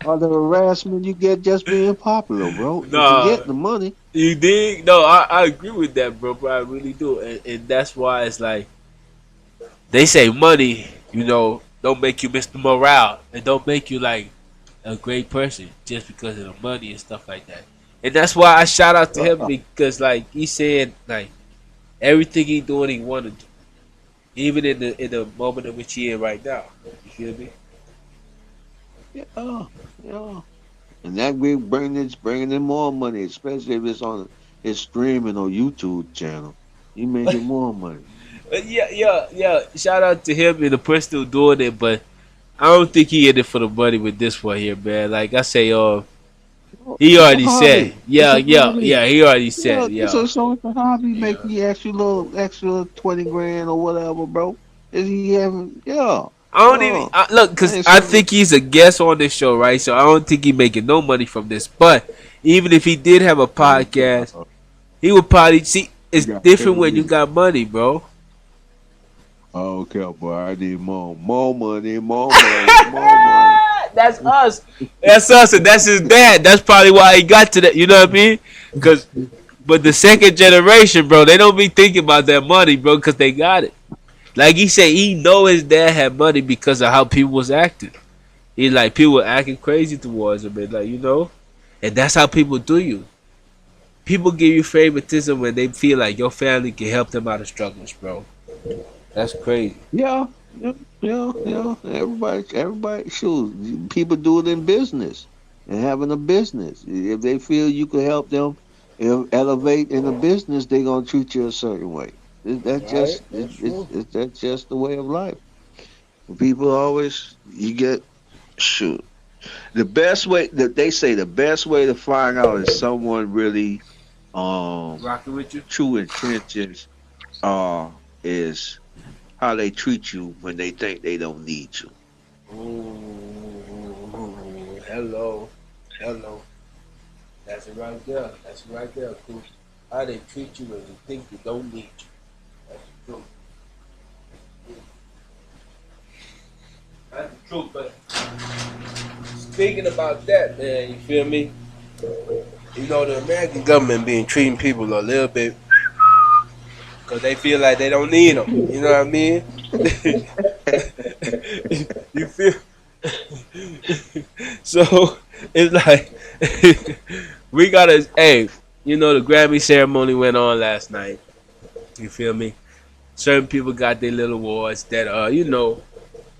All the harassment you get just being popular, bro. And Nah, forget the money. you dig? No, I agree with that, bro. I really do, and that's why it's like they say money, don't make you Mr. Morale, and don't make you like a great person just because of the money and stuff like that. And that's why I shout out to him, because like he said, like everything he doing, he want to do, even in the moment in which he in right now. You feel me? Yeah, yeah. And that we bringing in more money, especially if it's on his streaming or YouTube channel. He making more money. Yeah, yeah, yeah. Shout out to him and the person still doing it, but I don't think he in it for the money with this one here, man. Like I say, he It's a already said, hobby. It's yeah, a yeah, hobby. yeah. He already Yeah, said, it's yeah, a hobby yeah. making you extra 20 grand or whatever, bro. Is he having yeah. I don't even Yeah. look, I cause ain't I saying think he's a guest on this show, right? So I don't think he making no money from this. But even if he did have a podcast, he would probably see. you It's got different when you paid. got money, bro. Okay, boy, I need more money, more money, more money. That's us. That's us, and that's his dad. That's probably why he got to that. You know what I mean? Cause, but the second generation, bro, they don't be thinking about that money, bro, cause they got it. Like he said, he know his dad had money because of how people was acting. He like people were acting crazy towards him, and and that's how people do you. People give you favoritism when they feel like your family can help them out of struggles, bro. That's crazy. Yeah, yeah, yeah, yeah. Everybody, shoot. People do it in business and having a business. If they feel you can help them elevate in a business, they gonna treat you a certain way. That's Right? just That's true. that's just the way of life. People always you get shoot. The best way that they say the best way to find out if someone really Rocking with you. true intentions is how they treat you when they think they don't need you. Ooh, hello. Hello. That's it right there. That's it right there, cool. How they treat you when you think they don't need you. That's the truth. That's the truth, but speaking about that, man, you feel me? You know, the American government been treating people a little bit because they feel like they don't need them. You know what I mean? You feel? So it's like we gotta. Hey, you know, the Grammy ceremony went on last night. You feel me? Certain people got their little awards that you know,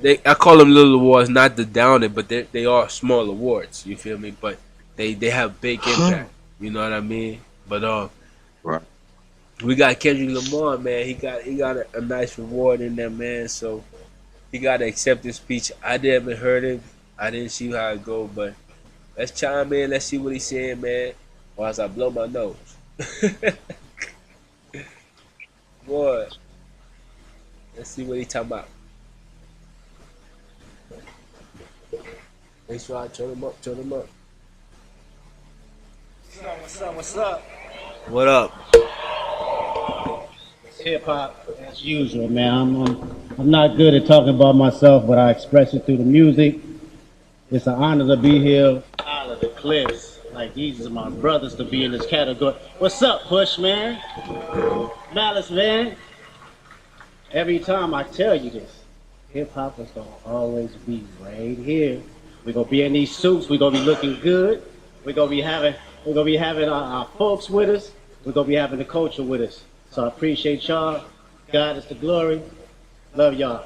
I call them little awards, not to down it, but they are small awards. You feel me? But they have big impact. You know what I mean? But Right. we got Kendrick Lamar, man. He got a nice reward in there, man. So he got to accept his speech. I haven't heard it. I didn't see how it go, but let's chime in. Let's see what he's saying, man. Whilst I blow my nose. Boy, let's see what he talking about. Make sure I turn him up. Turn him up. What's up? What's up? What up? It's hip hop as usual, man. I'm not good at talking about myself, but I express it through the music. It's an honor to be here. Out of the cliffs, like these are my brothers to be in this category. What's up, Push, man? Malice, man. Every time I tell you this, hip hop is gonna always be right here. We're gonna be in these suits. We're gonna be looking good. We're gonna be having our folks with us. We're gonna be having the culture with us. So I appreciate y'all. God is the glory. Love y'all.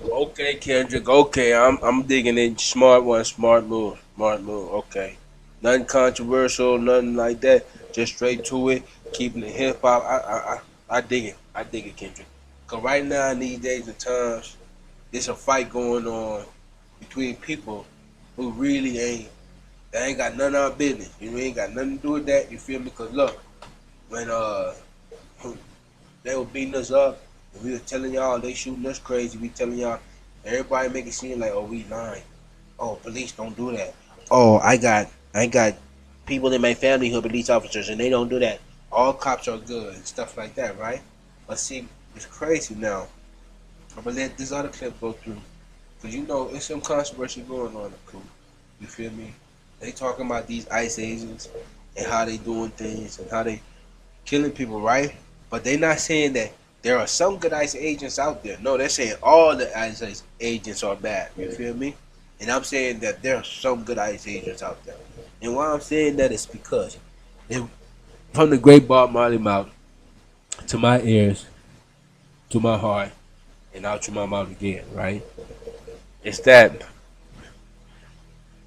Okay, Kendrick. Okay, I'm digging it. Smart one. Smart move. Smart move. Okay. Nothing controversial. Nothing like that. Just straight to it. Keeping it hip hop. I dig it. I dig it, Kendrick. Cause right now in these days and times, there's a fight going on between people who really ain't got none of our business. You know, ain't got nothing to do with that. You feel me? Cause look, when they were beating us up, and we were telling y'all they shooting us crazy. We telling y'all, everybody make it seem like, oh, we lying. Oh, police don't do that. Oh, I got people in my family who are police officers, and they don't do that. All cops are good and stuff like that, right? But see, it's crazy now. I'm gonna let this other clip go through, cause you know it's some controversy going on in the crew. You feel me? They talking about these ICE agents and how they doing things and how they killing people, right? But they not saying that there are some good ICE agents out there. No, they're saying all the ICE agents are bad. You feel me? And I'm saying that there are some good ICE agents out there. And why I'm saying that is because from the great Bob Marley mouth to my ears, to my heart, and out to my mouth again, right? It's that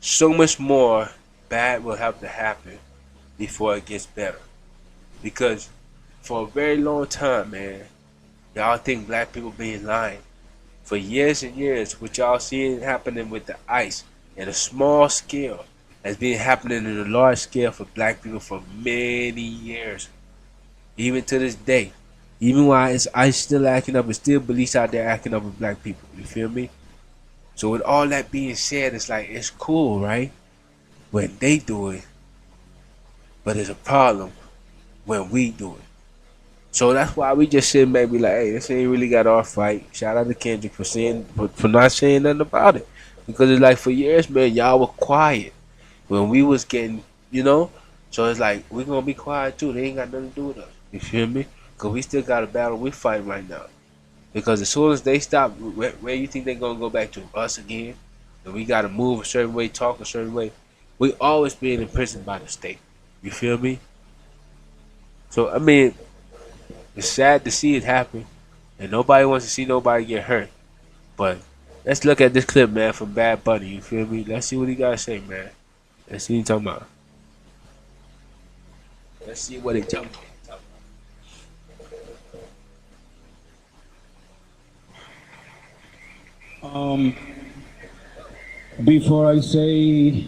so much more bad will have to happen before it gets better. Because for a very long time, man, y'all think black people been lying. For years and years, what y'all seeing happening with the ICE at a small scale has been happening in a large scale for black people for many years. Even to this day. Even while it's ICE still acting up, it's still police out there acting up with black people. You feel me? So with all that being said, it's like, it's cool, right? When they do it. But it's a problem when we do it. So that's why we just sit back and be like, hey, this ain't really got our fight. Shout out to Kendrick for not saying nothing about it. Because it's like for years, man, y'all were quiet when we was getting, you know? So it's like, we're going to be quiet too. They ain't got nothing to do with us. You feel me? Because we still got a battle we fighting right now. Because as soon as they stop, where you think they're going to go back to? Us again? And we got to move a certain way, talk a certain way. We always being imprisoned by the state. You feel me? So, I mean, it's sad to see it happen. And nobody wants to see nobody get hurt. But let's look at this clip, man, from Bad Bunny. You feel me? Let's see what he got to say, man. Let's see what he talking about. Let's see what he talking about. Before I say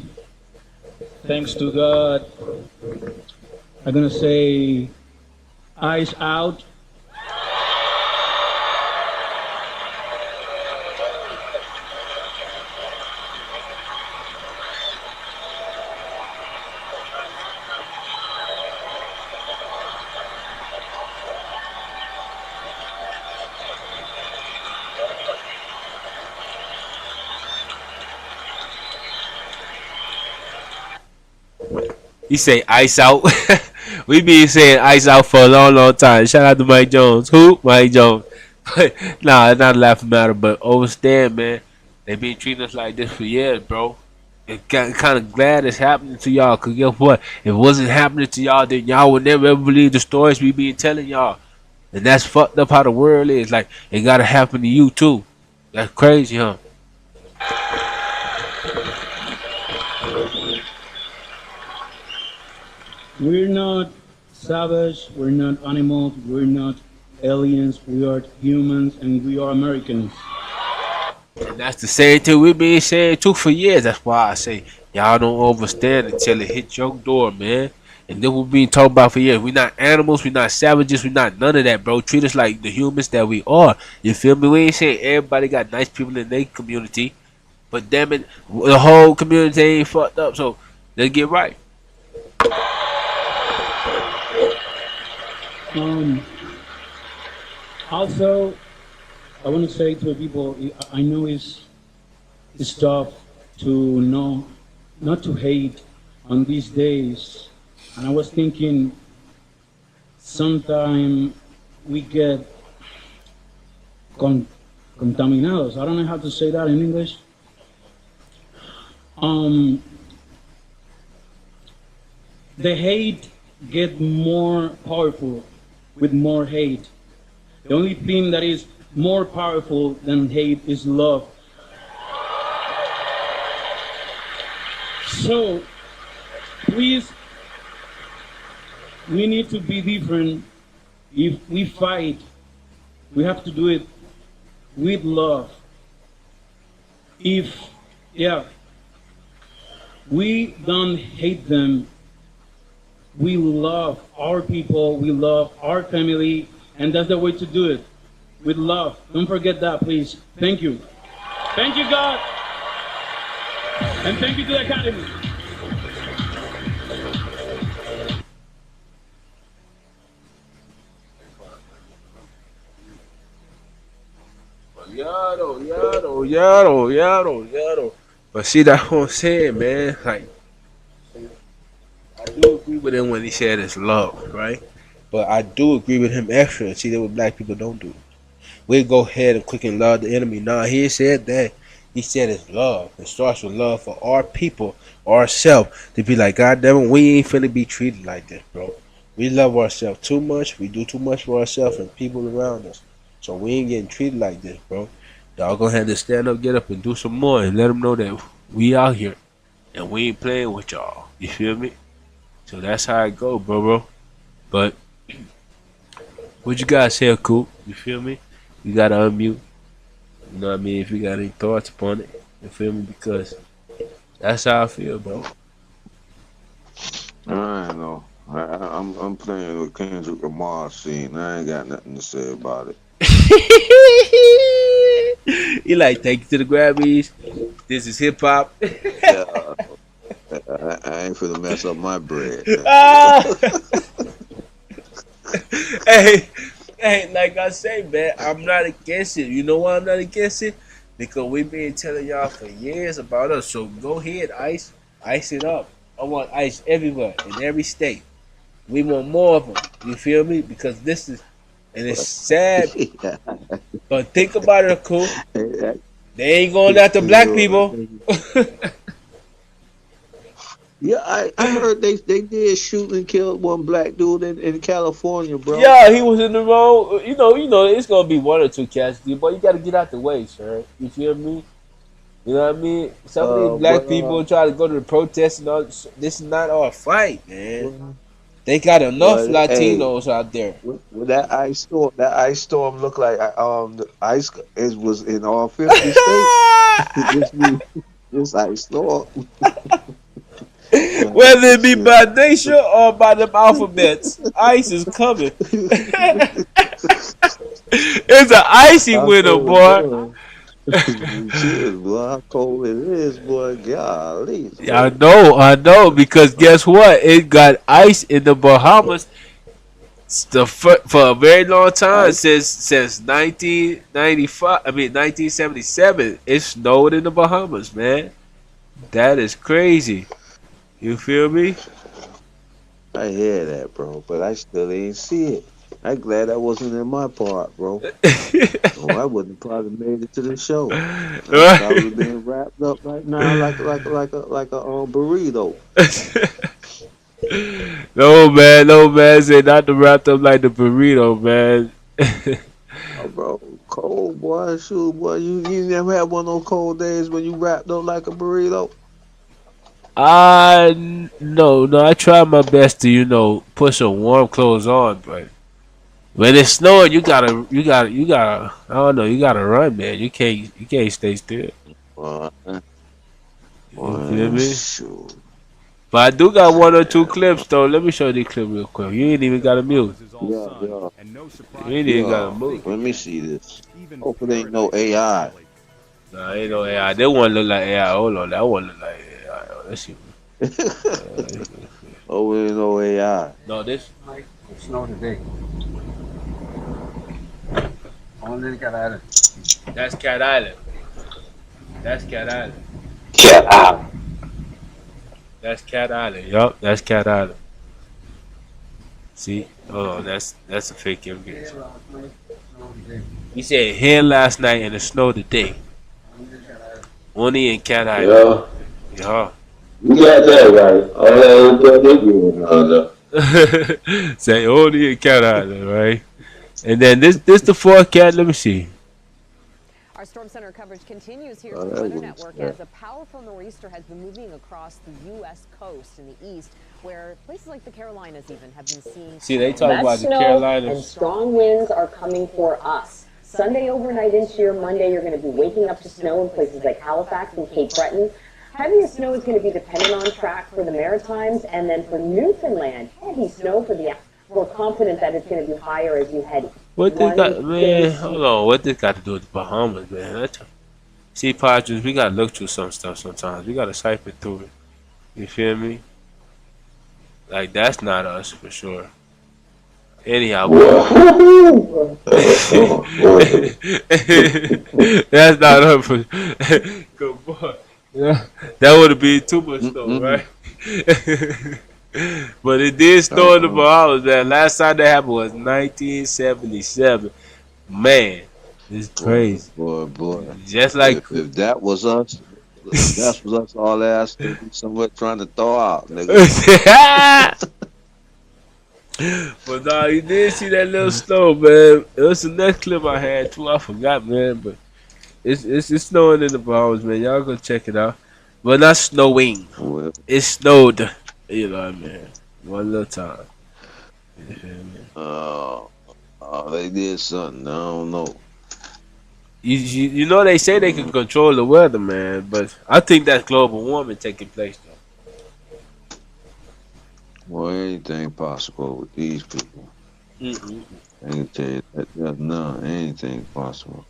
thanks to God, I'm gonna say eyes out. He say ice out. We been saying ice out for a long, long time. Shout out to Mike Jones. Who? Mike Jones. Nah, it's not a laughing matter, but understand, man. They been treating us like this for years, bro. And kind of glad it's happening to y'all. Cause guess what? If it wasn't happening to y'all, then y'all would never ever believe the stories we been telling y'all. And that's fucked up how the world is. Like it gotta happen to you too. That's crazy, huh? We're not savage, we're not animals, we're not aliens, we are humans and we are Americans. And that's the same thing we been saying too for years. That's why I say y'all don't understand until it hit your door, man. And then we've been talking about for years. We not animals, we not savages, we not none of that, bro. Treat us like the humans that we are. You feel me? We ain't saying everybody got nice people in their community, but damn it, the whole community ain't fucked up. So let's get right. Also, I want to say to the people, I know it's tough to know, not to hate on these days. And I was thinking, sometime we get contaminados. I don't know how to say that in English. The hate get more powerful with more hate. The only thing that is more powerful than hate is love. So, please, we need to be different. If we fight, we have to do it with love. If, we don't hate them, we love our people, we love our family, and that's the way to do it, with love. Don't forget that, please. Thank you. Thank you, God. And thank you to the Academy. Yado. But see, that's what I'm saying, man. Like, I do agree with him when he said it's love, right? But I do agree with him extra. See, that what black people don't do. We go ahead and quick and love the enemy. Nah, he said that. He said it's love. It starts with love for our people, ourselves. To be like, God damn it, we ain't finna be treated like this, bro. We love ourselves too much. We do too much for ourselves and people around us. So we ain't getting treated like this, bro. Y'all gonna have to stand up, get up, and do some more, and let them know that we out here and we ain't playing with y'all. You feel me? So that's how it go, bro. But what you guys say, Coop? You feel me? You gotta unmute. You know what I mean? If you got any thoughts upon it, you feel me? Because that's how I feel, bro. I know. I'm playing with Kendrick Lamar scene. I ain't got nothing to say about it. He like, take it to the Grammys. This is hip hop. Yeah, I ain't finna mess up my bread. Hey, like I say, man, I'm not against it. You know why I'm not against it? Because we've been telling y'all for years about us. So go ahead, ice it up. I want ice everywhere in every state. We want more of them. You feel me? Because this is, and it's sad. But think about it, cool. They ain't going after black people. Yeah, I heard they did shoot and kill one black dude in California, bro. Yeah, he was in the wrong. You know, it's gonna be one or two casualties, but you gotta get out the way, sir. You feel me? You know what I mean? Some of these black people try to go to the protests and all. This is not our fight, man. They got enough Latinos out there. Well, that ice storm looked like the ice was in all 50 states. This ice storm. Whether it be by nation or by them alphabets, ice is coming. It's an icy winter, boy. Cheers, boy. How cold it is, boy. Golly. I know, because guess what? It got ice in the Bahamas for a very long time, since 1995. 1977. It snowed in the Bahamas, man. That is crazy. You feel me? I hear that, bro, but I still ain't see it. I'm glad that wasn't in my part, bro. Oh, I wouldn't probably made it to the show. I'd probably been wrapped up right now like a burrito. No man, say not the wrapped up like the burrito, man. Oh, bro, cold boy, shoot, boy. You never had one of those cold days when you wrapped up like a burrito. No, I try my best to put some warm clothes on, but when it's snowing, you gotta. I don't know, you gotta run, man. You can't stay still. Boy, You feel me? shoot. But I do got one or two clips though. Let me show you the clip real quick. You ain't even got a mute. Yeah. You ain't even got a mute. Let me see this. Hope it ain't no AI. Nah, ain't no AI. That one look like AI. Hold on, that one look like AI. Let's see. Oh, it ain't no AI. No, this. Snow today. Only Cat Island. That's Cat Island. That's Cat Island. Cat Island. That's Cat Island. Yup, that's Cat Island. See? Hold on, that's a fake image. He said here last night and it snowed today. Only in Cat Island. Yeah. You got that right. All that Say only in Cat Island, right? And then this the forecast. Let me see. Our Storm Center coverage continues here from the Weather Network as a powerful nor'easter has been moving across the U.S. coast in the east, where places like the Carolinas even have been seeing. See, they talk about the Carolinas. And strong winds are coming for us. Sunday overnight into your Monday, you're going to be waking up to snow in places like Halifax and Cape Breton. Heavier snow is going to be dependent on track for the Maritimes, and then for Newfoundland, heavy snow for the. We're confident that it's going to be higher as you head. What this got, man? Hold on. What this got to do with the Bahamas, man? See, Padres, we gotta look through some stuff sometimes. We gotta cipher through it. You feel me? Like that's not us for sure. Anyhow, that's not us for. Good boy. Yeah, that would have been too much though, right? But it did snow in the Bahamas, man. Last time that happened was 1977. Man, it's crazy. Boy. Just like if that was us, all that has to be somewhere trying to throw out, nigga. But nah, you did see that little snow, man. It was the next clip I had too. I forgot, man, but it's snowing in the Bahamas, man. Y'all go check it out. But not snowing. It snowed. You know what I mean? One little time. You feel me? They did something. I don't know. You know they say they can control the weather, man, but I think that's global warming taking place though. Well, anything possible with these people. I can tell you that anything possible.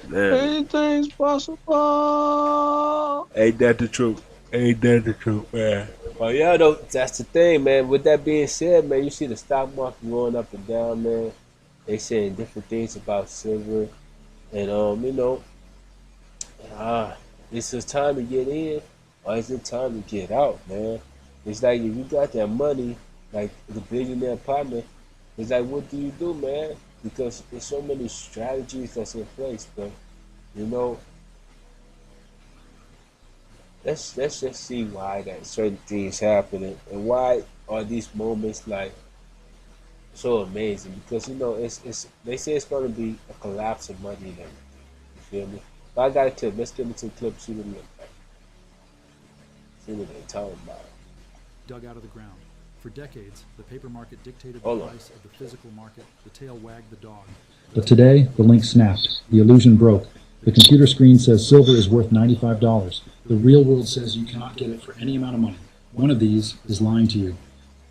Man. Anything's possible. Ain't that the truth? Ain't that the truth, man? Well, yeah, though, that's the thing, man. With that being said, man, you see the stock market going up and down, man. They saying different things about silver, and is it time to get in or is it time to get out, man? It's like if you got that money, like the billionaire partner, it's like what do you do, man? Because there's so many strategies that's in place, but let's just see why that certain things happening and why are these moments like so amazing, because it's they say it's gonna be a collapse of money and everything. You feel me? But I got a clip. Let's get into the clip, see what it look like. See what they're talking about. Dug out of the ground. For decades, the paper market dictated Hold the on. price of the physical market. The tail wagged the dog. But today, the link snapped. The illusion broke. The computer screen says silver is worth $95. The real world says you cannot get it for any amount of money. One of these is lying to you.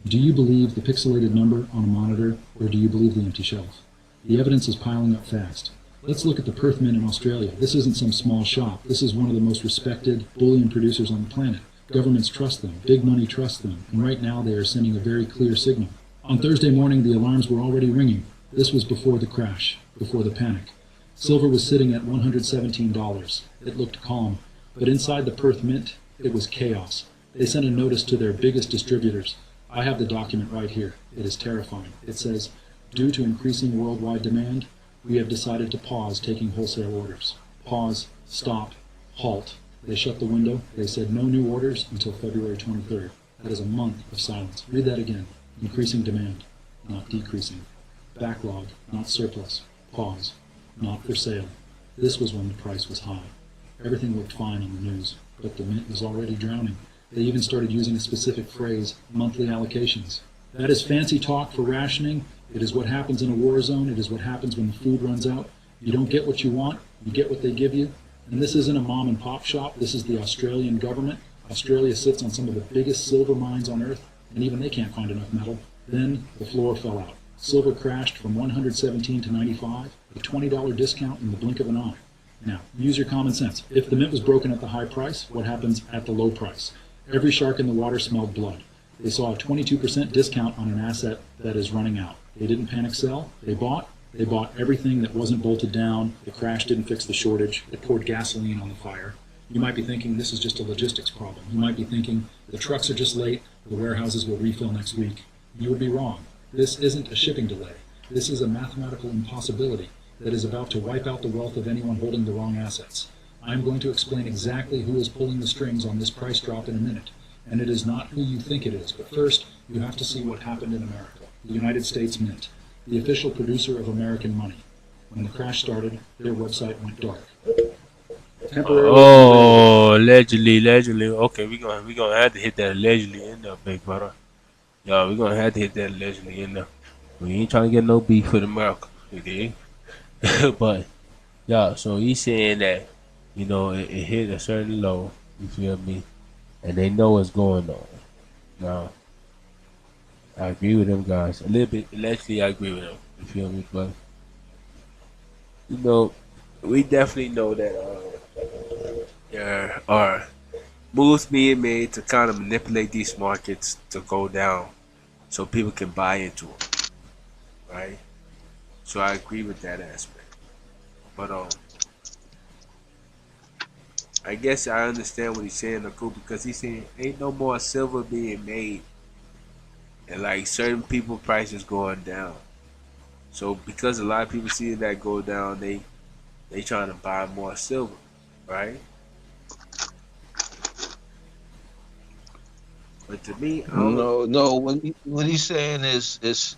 Do you believe the pixelated number on a monitor, or do you believe the empty shelf? The evidence is piling up fast. Let's look at the Perth Mint in Australia. This isn't some small shop. This is one of the most respected bullion producers on the planet. Governments trust them. Big money trusts them. And right now they are sending a very clear signal. On Thursday morning, the alarms were already ringing. This was before the crash, before the panic. Silver was sitting at $117. It looked calm. But inside the Perth Mint, it was chaos. They sent a notice to their biggest distributors. I have the document right here. It is terrifying. It says, due to increasing worldwide demand, we have decided to pause taking wholesale orders. Pause, stop, halt. They shut the window. They said no new orders until February 23rd. That is a month of silence. Read that again. Increasing demand, not decreasing. Backlog, not surplus. Pause, not for sale. This was when the price was high. Everything looked fine on the news, but the mint was already drowning. They even started using a specific phrase, monthly allocations. That is fancy talk for rationing. It is what happens in a war zone. It is what happens when the food runs out. You don't get what you want, you get what they give you. And this isn't a mom and pop shop. This is the Australian government. Australia sits on some of the biggest silver mines on earth, and even they can't find enough metal. Then the floor fell out. Silver crashed from 117 to 95, a $20 discount in the blink of an eye. Now, use your common sense. If the mint was broken at the high price, what happens at the low price? Every shark in the water smelled blood. They saw a 22% discount on an asset that is running out. They didn't panic sell. They bought everything that wasn't bolted down. The crash didn't fix the shortage. It poured gasoline on the fire. You might be thinking this is just a logistics problem. You might be thinking the trucks are just late. The warehouses will refill next week. You would be wrong. This isn't a shipping delay. This is a mathematical impossibility that is about to wipe out the wealth of anyone holding the wrong assets. I'm going to explain exactly who is pulling the strings on this price drop in a minute. And it is not who you think it is. But first, you have to see what happened in America. The United States Mint, the official producer of American money. When the crash started, their website went dark. Oh, allegedly. Okay, we gonna have to hit that allegedly in there, big brother. Yeah, we gonna have to hit that allegedly in there. We ain't trying to get no beef with America, you dig? But yeah, so he's saying that, it hit a certain low, you feel me? And they know what's going on. Now, I agree with them guys. A little bit, allegedly I agree with them, you feel me? But, we definitely know that there are moves being made to kind of manipulate these markets to go down so people can buy into them, right? So I agree with that aspect. But I guess I understand what he's saying, Naku, because he's saying ain't no more silver being made, and like certain people prices going down. So because a lot of people see that go down, they trying to buy more silver, right? But to me, I don't No. What he's saying is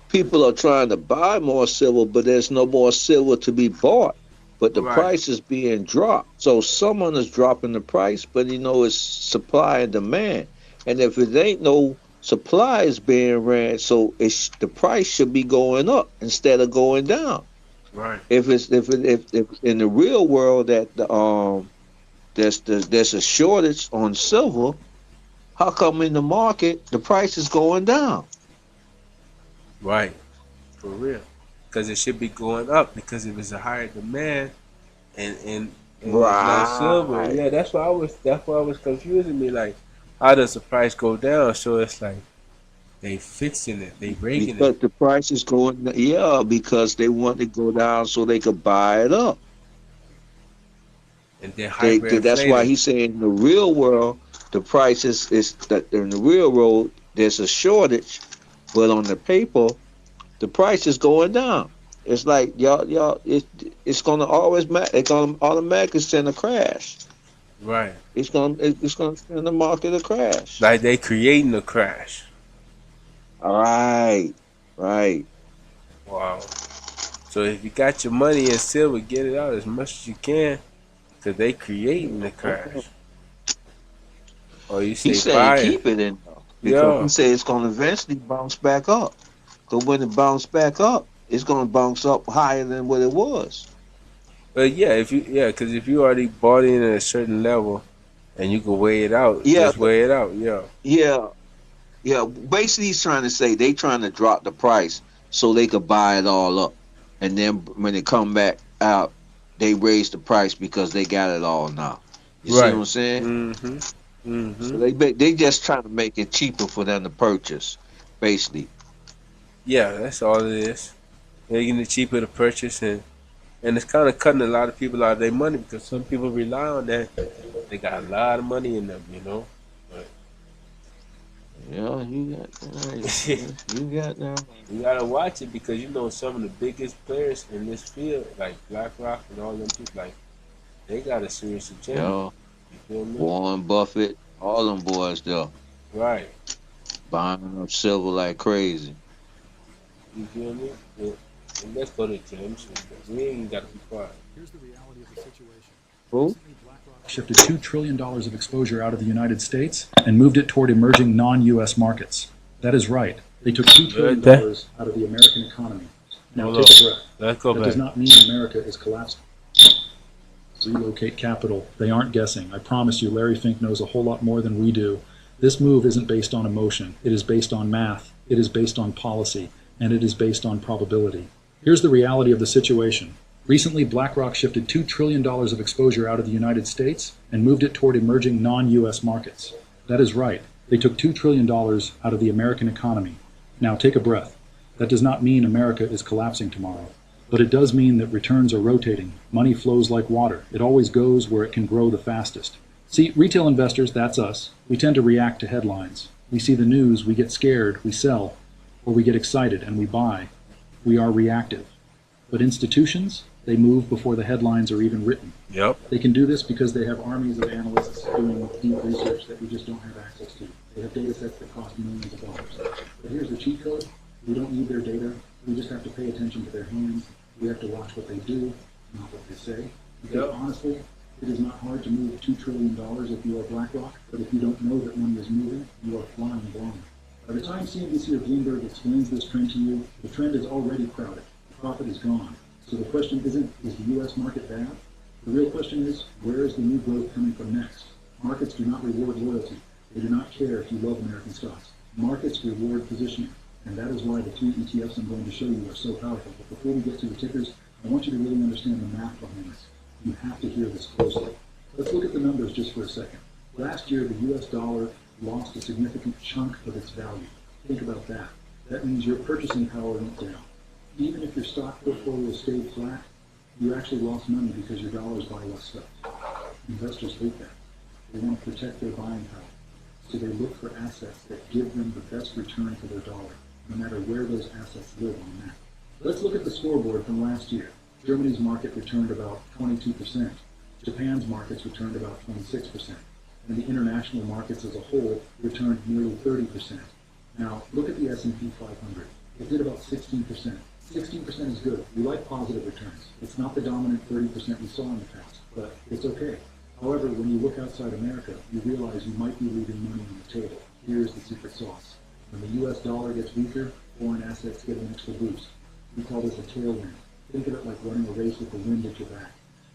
people are trying to buy more silver, but there's no more silver to be bought. But the Right. price is being dropped. So someone is dropping the price, but it's supply and demand. And if it ain't no supply is being ran, so the price should be going up instead of going down. Right. If in the real world that there's a shortage on silver, how come in the market the price is going down? Right, for real, because it should be going up because if it's a higher demand and there's no silver, Right. yeah, that's why I was confusing me. Like, how does the price go down? So it's like they fixing it, they breaking Because it, the price is going, because they want to go down so they could buy it up. and then That's why hyperinflating. he's saying in the real world, the price is that in the real world there's a shortage, but on the paper, the price is going down. It's like y'all, it's gonna always it's gonna automatically send a crash. Right, It's gonna send the market a crash. like they creating a crash. Right. Wow. So if you got your money in silver, get it out as much as you can, cause they creating the crash. Or you say He's buy saying it. keep it in there because Yeah. he said it's gonna eventually bounce back up. Because when it bounce back up, it's gonna bounce up higher than what it was. But yeah, because if you already bought in at a certain level, and you can weigh it out, Yeah, just weigh it out. Yeah, yeah. Basically, he's trying to say they trying to drop the price so they could buy it all up, and then when it come back out, they raise the price because they got it all now. You see right. what I'm saying? Mm-hmm. So they just trying to make it cheaper for them to purchase, basically. Yeah, that's all it is. Making it cheaper to purchase, and it's kind of cutting a lot of people out of their money because some people rely on that. They got a lot of money in them, But Yeah, you got now. You gotta watch it because you know some of the biggest players in this field, like BlackRock and all them people, like they got a serious agenda. Yo, You feel me? Warren Buffett, all them boys there Right. buying up silver like crazy. You feel me? Yeah. And let's go to James. We ain't gotta be quiet. Here's the reality of the situation. Who? Shifted $2 trillion of exposure out of the United States and moved it toward emerging non-U.S. markets. That is right. They took $2 trillion out of the American economy. Now Hold take on. a breath. Let's go That back. does not mean America is collapsing. Relocate capital. They aren't guessing. I promise you, Larry Fink knows a whole lot more than we do. This move isn't based on emotion. It is based on math. It is based on policy. And it is based on probability. Here's the reality of the situation. Recently, BlackRock shifted $2 trillion of exposure out of the United States and moved it toward emerging non-U.S. markets. That is right. They took $2 trillion out of the American economy. Now take a breath. That does not mean America is collapsing tomorrow. But it does mean that returns are rotating. Money flows like water. It always goes where it can grow the fastest. See, retail investors, that's us. We tend to react to headlines. We see the news, we get scared, we sell, or we get excited and we buy. We are reactive. But institutions, they move before the headlines are even written. Yep. They can do this because they have armies of analysts doing deep research that we just don't have access to. They have data sets that cost millions of dollars. But here's the cheat code. We don't need their data. We just have to pay attention to their hands. We have to watch what they do, not what they say. Because honestly, it is not hard to move $2 trillion if you are BlackRock, but if you don't know that money is moving, you are flying blind. By the time CNBC or Bloomberg explains this trend to you, the trend is already crowded. The profit is gone. So the question isn't, is the U.S. market bad? The real question is, where is the new growth coming from next? Markets do not reward loyalty. They do not care if you love American stocks. Markets reward positioning. And that is why the three ETFs I'm going to show you are so powerful. But before we get to the tickers, I want you to really understand the math behind this. You have to hear this closely. Let's look at the numbers just for a second. Last year, the U.S. dollar lost a significant chunk of its value. Think about that. That means your purchasing power went down. Even if your stock portfolio stayed flat, you actually lost money because your dollars buy less stuff. Investors hate that. They want to protect their buying power. So they look for assets that give them the best return for their dollar, no matter where those assets live on the map. Let's look at the scoreboard from last year. Germany's market returned about 22%. Japan's markets returned about 26%. And the international markets as a whole returned nearly 30%. Now, look at the S&P 500. It did about 16%. 16% is good. We like positive returns. It's not the dominant 30% we saw in the past, but it's okay. However, when you look outside America, you realize you might be leaving money on the table. Here's the secret sauce. When the U.S. dollar gets weaker, foreign assets get an extra boost. We call this a tailwind. Think of it like running a race with the wind at your back.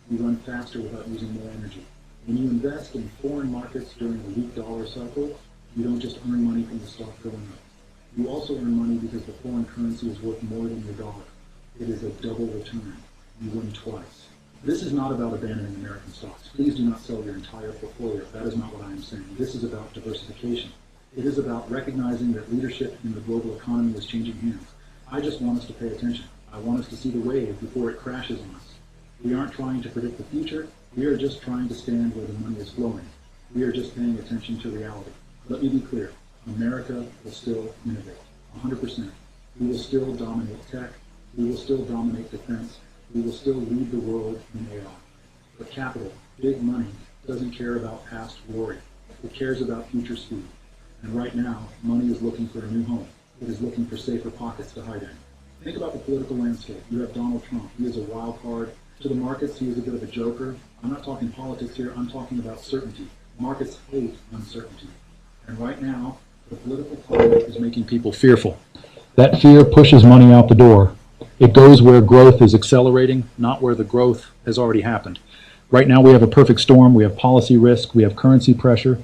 You run faster without using more energy. When you invest in foreign markets during a weak dollar cycle, you don't just earn money from the stock going up. You also earn money because the foreign currency is worth more than your dollar. It is a double return. You win twice. This is not about abandoning American stocks. Please do not sell your entire portfolio. That is not what I am saying. This is about diversification. It is about recognizing that leadership in the global economy is changing hands. I just want us to pay attention. I want us to see the wave before it crashes on us. We aren't trying to predict the future. We are just trying to stand where the money is flowing. We are just paying attention to reality. Let me be clear. America will still innovate. 100%. We will still dominate tech. We will still dominate defense. We will still lead the world in AI. But capital, big money, doesn't care about past glory. It cares about future speed. And right now, money is looking for a new home. It is looking for safer pockets to hide in. Think about the political landscape. You have Donald Trump. He is a wild card. To the markets, he is a bit of a joker. I'm not talking politics here. I'm talking about certainty. Markets hate uncertainty. And right now, the political climate is making people fearful. That fear pushes money out the door. It goes where growth is accelerating, not where the growth has already happened. Right now we have a perfect storm. We have policy risk, we have currency pressure,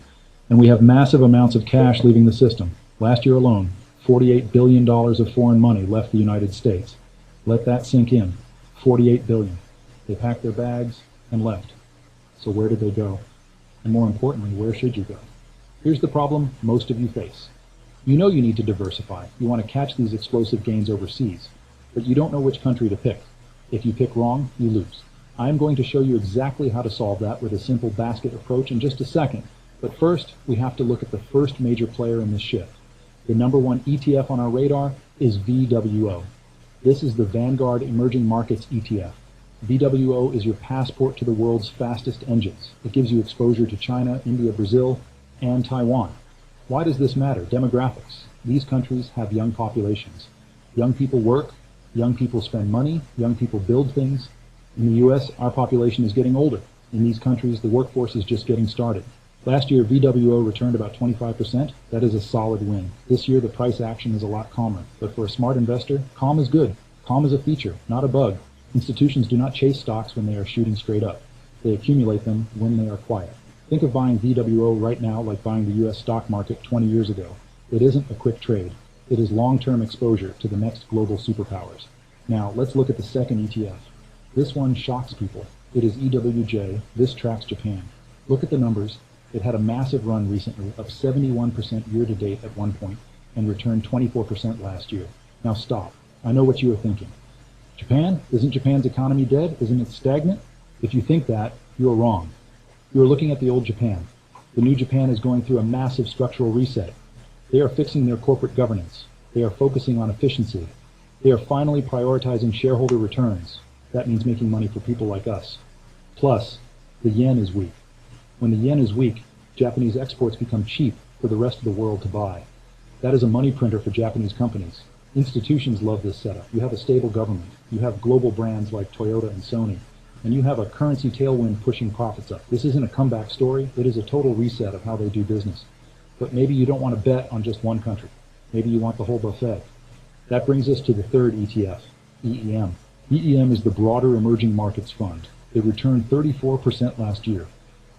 and we have massive amounts of cash leaving the system. Last year alone, $48 billion of foreign money left the United States. Let that sink in. $48 billion. They packed their bags and left. So where did they go? And more importantly, where should you go? Here's the problem most of you face. You know you need to diversify. You want to catch these explosive gains overseas, but you don't know which country to pick. If you pick wrong, you lose. I'm going to show you exactly how to solve that with a simple basket approach in just a second. But first, we have to look at the first major player in this shift. The number one ETF on our radar is VWO. This is the Vanguard Emerging Markets ETF. VWO is your passport to the world's fastest engines. It gives you exposure to China, India, Brazil, and Taiwan. Why does this matter? Demographics. These countries have young populations. Young people work, young people spend money, young people build things. In the US, our population is getting older. In these countries, the workforce is just getting started. Last year, VWO returned about 25%. That is a solid win. This year, the price action is a lot calmer. But for a smart investor, calm is good. Calm is a feature, not a bug. Institutions do not chase stocks when they are shooting straight up. They accumulate them when they are quiet. Think of buying VWO right now like buying the US stock market 20 years ago. It isn't a quick trade. It is long-term exposure to the next global superpowers. Now, let's look at the second ETF. This one shocks people. It is EWJ. This tracks Japan. Look at the numbers. It had a massive run recently of 71% year-to-date at one point and returned 24% last year. Now stop. I know what you are thinking. Japan? Isn't Japan's economy dead? Isn't it stagnant? If you think that, you are wrong. You are looking at the old Japan. The new Japan is going through a massive structural reset. They are fixing their corporate governance. They are focusing on efficiency. They are finally prioritizing shareholder returns. That means making money for people like us. Plus, the yen is weak. When the yen is weak, Japanese exports become cheap for the rest of the world to buy. That is a money printer for Japanese companies. Institutions love this setup. You have a stable government. You have global brands like Toyota and Sony. And you have a currency tailwind pushing profits up. This isn't a comeback story. It is a total reset of how they do business. But maybe you don't want to bet on just one country. Maybe you want the whole buffet. That brings us to the third ETF, EEM. EEM is the broader emerging markets fund. It returned 34% last year.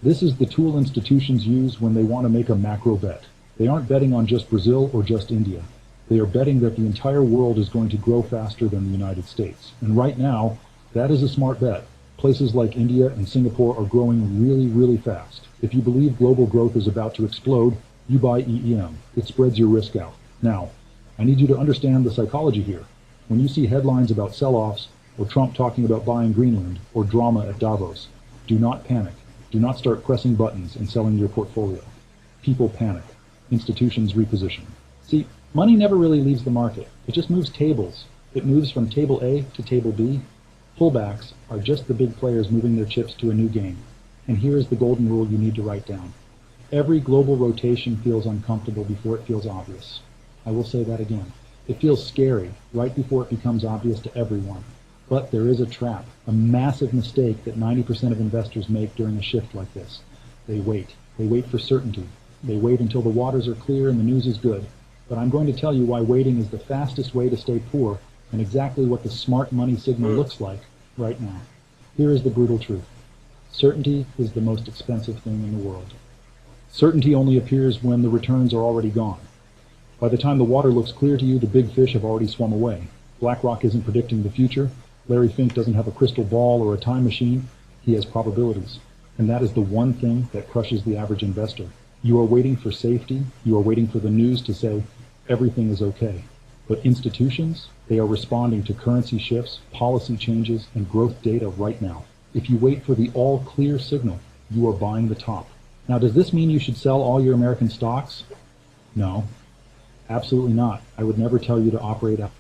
This is the tool institutions use when they want to make a macro bet. They aren't betting on just Brazil or just India. They are betting that the entire world is going to grow faster than the United States. And right now, that is a smart bet. Places like India and Singapore are growing really, really fast. If you believe global growth is about to explode, you buy EEM. It spreads your risk out. Now, I need you to understand the psychology here. When you see headlines about sell-offs, or Trump talking about buying Greenland, or drama at Davos, do not panic. Do not start pressing buttons and selling your portfolio. People panic. Institutions reposition. See, money never really leaves the market. It just moves tables. It moves from table A to table B. Pullbacks are just the big players moving their chips to a new game. And here is the golden rule you need to write down. Every global rotation feels uncomfortable before it feels obvious. I will say that again. It feels scary right before it becomes obvious to everyone. But there is a trap, a massive mistake that 90% of investors make during a shift like this. They wait. They wait for certainty. They wait until the waters are clear and the news is good. But I'm going to tell you why waiting is the fastest way to stay poor and exactly what the smart money signal looks like right now. Here is the brutal truth. Certainty is the most expensive thing in the world. Certainty only appears when the returns are already gone. By the time the water looks clear to you, the big fish have already swum away. BlackRock isn't predicting the future. Larry Fink doesn't have a crystal ball or a time machine. He has probabilities. And that is the one thing that crushes the average investor. You are waiting for safety. You are waiting for the news to say everything is okay. But institutions, they are responding to currency shifts, policy changes, and growth data right now. If you wait for the all clear signal, you are buying the top. Now, does this mean you should sell all your American stocks? No, absolutely not. I would never tell you to operate out.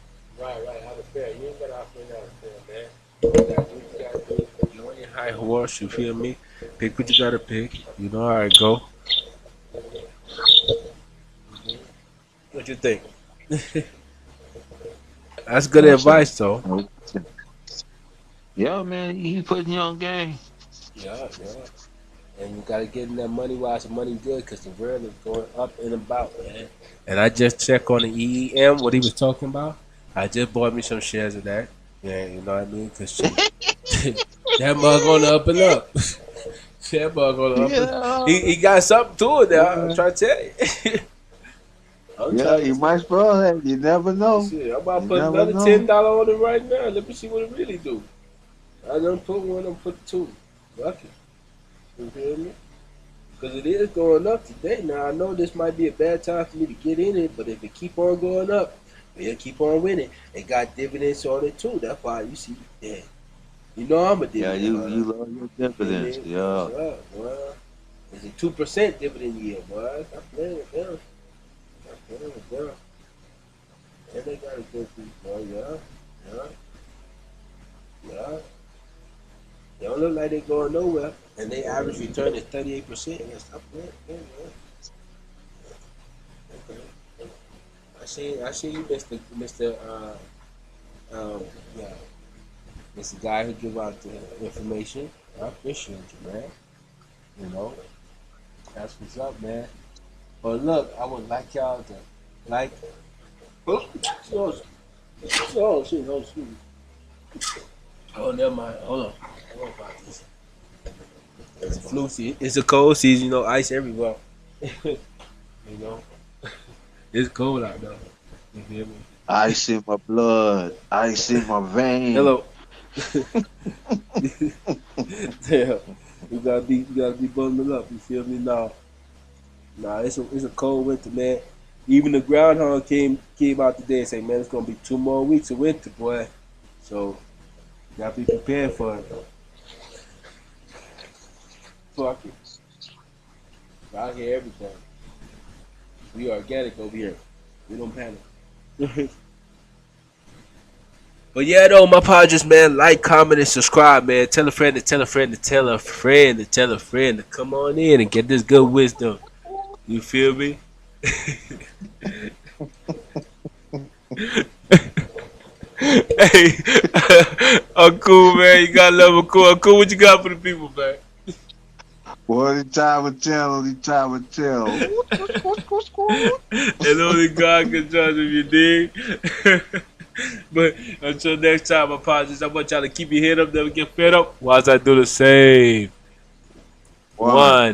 Right, out of fair. You ain't got to operate out of fair, man. You got to do you on your high horse, you feel me? Pick what you got to pick. You know how it go. What you think? That's good advice, though. Yeah, man, you putting you on game. Yeah. And you gotta get in that money while it's money good, because the world is going up and about, man. And I just checked on the EEM, what he was talking about. I just bought me some shares of that. Yeah, you know what I mean? Because that mug on the up and up. That mug on the up and up. He got something to it there, I'm trying to tell you. Yeah, you might spoil that. You never know. Shit, I'm about to put another $10 on it right now. Let me see what it really do. I done put one, I'm put two. Fuck it. You feel me? Because it is going up today. Now, I know this might be a bad time for me to get in it, but if it keep on going up, we'll keep on winning. It got dividends on it, too. That's why you see, yeah. You know I'm a dividend. Yeah, you love your dividends. Yeah. Well, it's a 2% dividend yield, boy. Stop playing it down. Yeah. And they got a good people. Yeah. They don't look like they going nowhere. And they average return is 38%. Yeah, stop playing, man. Okay. I see you, Mr. Yeah. It's the guy who give out the information. I appreciate you, man. You know, that's what's up, man. But look, I would like y'all to like. Oh, shit, oh, never mind. Hold on about this. It's a flu season. It's a cold season, you know, ice everywhere. You know, it's cold out there. You feel me? Ice in my blood, ice in my veins. Hello. Damn, you gotta be bundled up. You feel me? Nah, it's a cold winter, man. Even the groundhog came out today and said, man, it's gonna be 2 more weeks of winter, boy. So you gotta be prepared for it. Fuck it. Out here, everything. We organic over here. We don't panic. But yeah, though, my apologies, man. Like, comment, and subscribe, man. Tell a friend to tell a friend to tell a friend to tell a friend to come on in and get this good wisdom. You feel me? Hey, Uncle, man, you gotta love Uncle. Uncle, what you got for the people, man? Boy, the time will tell. And only God can judge if you dig. But until next time, I apologize. I want y'all to keep your head up, never get fed up, whilst I do the same. One.